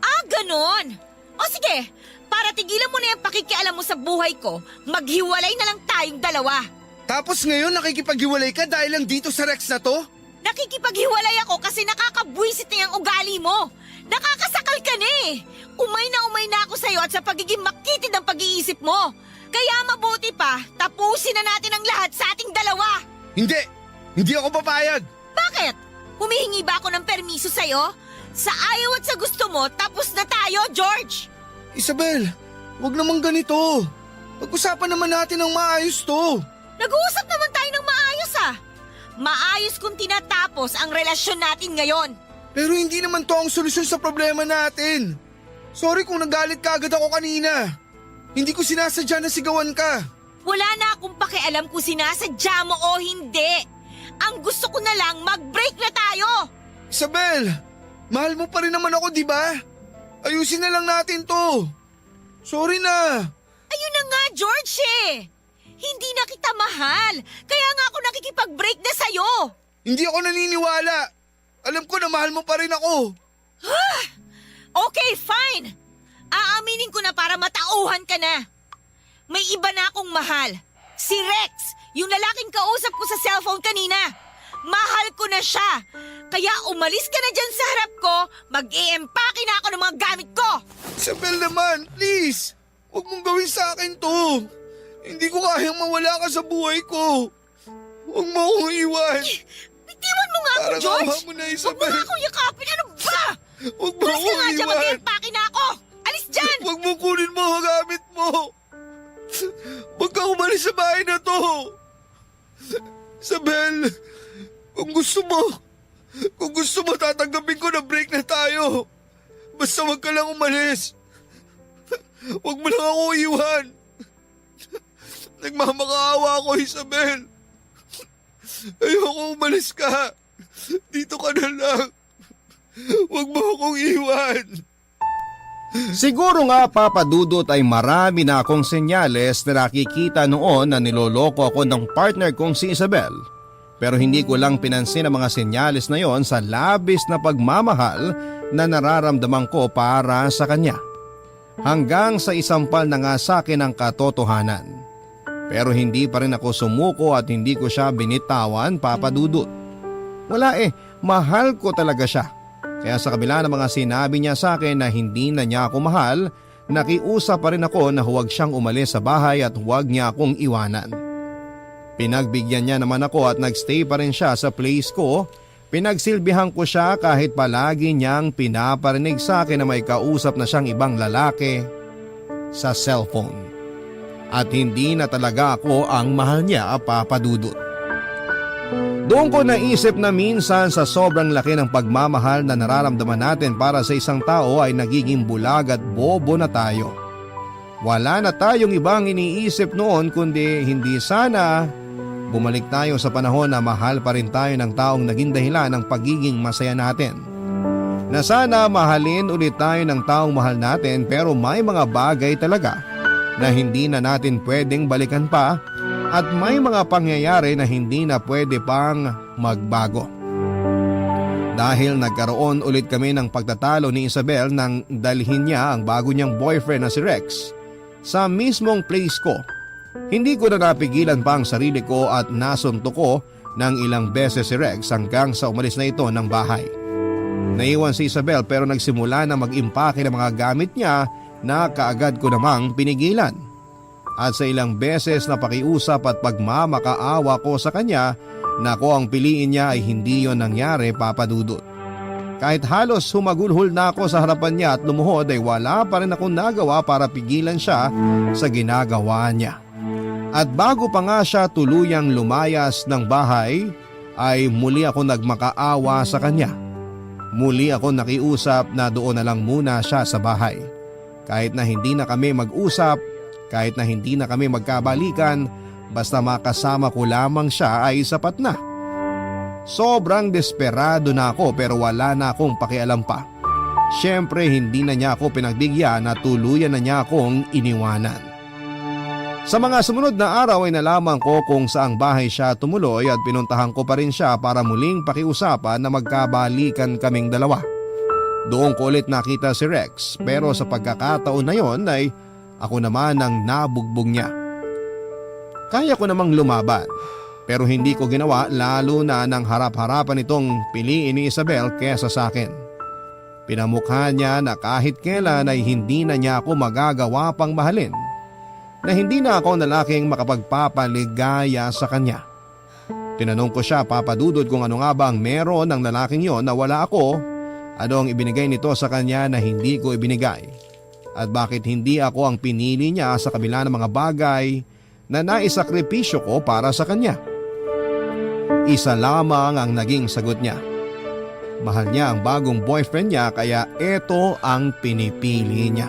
Ah, ganon. O sige, para tigilan mo na yung pakikialam mo sa buhay ko, maghiwalay na lang tayong dalawa. Tapos ngayon nakikipaghiwalay ka dahil lang dito sa Rex na to? Nakikipaghiwalay ako kasi nakakabwisit na yung ugali mo. Nakakasakal ka na eh. Umay na ako sa'yo at sa pagiging makitid ng pag-iisip mo. Kaya mabuti pa, tapusin na natin ang lahat sa ating dalawa. Hindi ako papayag. Bakit? Humihingi ba ako ng permiso sa'yo? Sa ayaw at sa gusto mo, tapos na tayo, George! Isabel, wag naman ganito. Pag-usapan naman natin ng maayos to. Nag-uusap naman tayo ng maayos ah. Maayos kung tinatapos ang relasyon natin ngayon. Pero hindi naman to ang solusyon sa problema natin. Sorry kung nagalit ka agad ako kanina. Hindi ko sinasadya na sigawan ka. Wala na akong pakialam kung sinasadya mo o hindi. Ang gusto ko na lang, mag-break na tayo! Isabel, mahal mo pa rin naman ako, di ba? Ayusin na lang natin to. Sorry na. Ayun na nga, George eh! Hindi na kita mahal, kaya nga ako nakikipag-break na sa'yo! Hindi ako naniniwala. Alam ko na mahal mo pa rin ako. Okay, fine! Aaminin ko na para matauhan ka na. May iba na akong mahal. Si Rex, yung lalaking kausap ko sa cellphone kanina. Mahal ko na siya. Kaya umalis ka na dyan sa harap ko, mag-i-empake na ako ng mga gamit ko. Isabel naman, please. Huwag mong gawin sa akin to. Hindi ko kayang mawala ka sa buhay ko. Huwag mo akong iwan. Bitiwan mo nga ako, Parang George. awa mo na, Isabel. Huwag mo nga akong yakapin. Ano ba? Huwag mo Alis ka akong nga dyan, iwan. mag-i-empake na ako. Alis dyan! Huwag mo kunin mo ang gamit mo. Huwag ka umalis sa bahay na to. Isabel, kung gusto mo tatanggapin ko na break na tayo. Basta huwag ka lang umalis. Huwag mo lang ako iwan. Nagmamakaawa ako, Isabel. Ayoko umalis ka. Dito ka na lang. Huwag mo akong iwan. Siguro nga Papa Dudut ay marami na akong senyales na nakikita noon na niloloko ako ng partner kong si Isabel. Pero hindi ko lang pinansin ang mga senyales na yon sa labis na pagmamahal na nararamdaman ko para sa kanya. Hanggang sa isampal na nga sa akin ang katotohanan. Pero hindi pa rin ako sumuko at hindi ko siya binitawan, Papa Dudut. Wala mahal ko talaga siya. Kaya sa kabila ng mga sinabi niya sa akin na hindi na niya ako mahal, nakiusap pa rin ako na huwag siyang umalis sa bahay at huwag niya akong iwanan. Pinagbigyan niya naman ako at nagstay pa rin siya sa place ko. Pinagsilbihan ko siya kahit palagi niyang pinaparinig sa akin na may kausap na siyang ibang lalaki sa cellphone. At hindi na talaga ako ang mahal niya, Papa Dudut. Doon ko naisip na minsan sa sobrang laki ng pagmamahal na nararamdaman natin para sa isang tao ay nagiging bulag at bobo na tayo. Wala na tayong ibang iniisip noon kundi hindi sana bumalik tayo sa panahon na mahal pa rin tayo ng taong naging dahilan ng pagiging masaya natin. Na sana mahalin ulit tayo ng taong mahal natin pero may mga bagay talaga na hindi na natin pwedeng balikan pa. At may mga pangyayari na hindi na pwede pang magbago. Dahil nagkaroon ulit kami ng pagtatalo ni Isabel nang dalhin niya ang bago niyang boyfriend na si Rex sa mismong place ko. Hindi ko na napigilan pa ang sarili ko at nasunto ko ng ilang beses si Rex hanggang sa umalis na ito ng bahay. Naiwan si Isabel pero nagsimula na mag-impake ng mga gamit niya na kaagad ko namang pinigilan. At sa ilang beses na pakiusap at pagmamakaawa ko sa kanya na ko ang piliin niya ay hindi yon nangyari, Papa Dudut. Kahit halos humagulhol na ako sa harapan niya at lumuhod ay wala pa rin akong nagawa para pigilan siya sa ginagawa niya. At bago pa nga siya tuluyang lumayas ng bahay ay muli ako nagmakaawa sa kanya. Muli ako nakiusap na doon na lang muna siya sa bahay. Kahit na hindi na kami mag-usap, kahit na hindi na kami magkabalikan, basta makasama ko lamang siya ay sapat na. Sobrang desperado na ako pero wala na akong pakialam pa. Siyempre hindi na niya ako pinagbigyan na tuluyan na niya akong iniwanan. Sa mga sumunod na araw ay nalaman ko kung saang bahay siya tumuloy at pinuntahan ko pa rin siya para muling pakiusapan na magkabalikan kaming dalawa. Doon ko ulit nakita si Rex pero sa pagkakataon na yon ay ako naman ang nabugbog niya. Kaya ko namang lumaban pero hindi ko ginawa lalo na nang harap-harapan itong piliin ni Isabel kesa sa akin. Pinamukha niya na kahit kailan ay hindi na niya ako magagawa pang mahalin. Na hindi na ako lalaking makapagpapaligaya sa kanya. Tinanong ko siya, Papa Dudut, kung ano nga ba ang meron ng lalaking yon na wala ako, ano ang ibinigay nito sa kanya na hindi ko ibinigay. At bakit hindi ako ang pinili niya sa kabila ng mga bagay na naisakripisyo ko para sa kanya. Isa lamang ang naging sagot niya. Mahal niya ang bagong boyfriend niya kaya ito ang pinipili niya.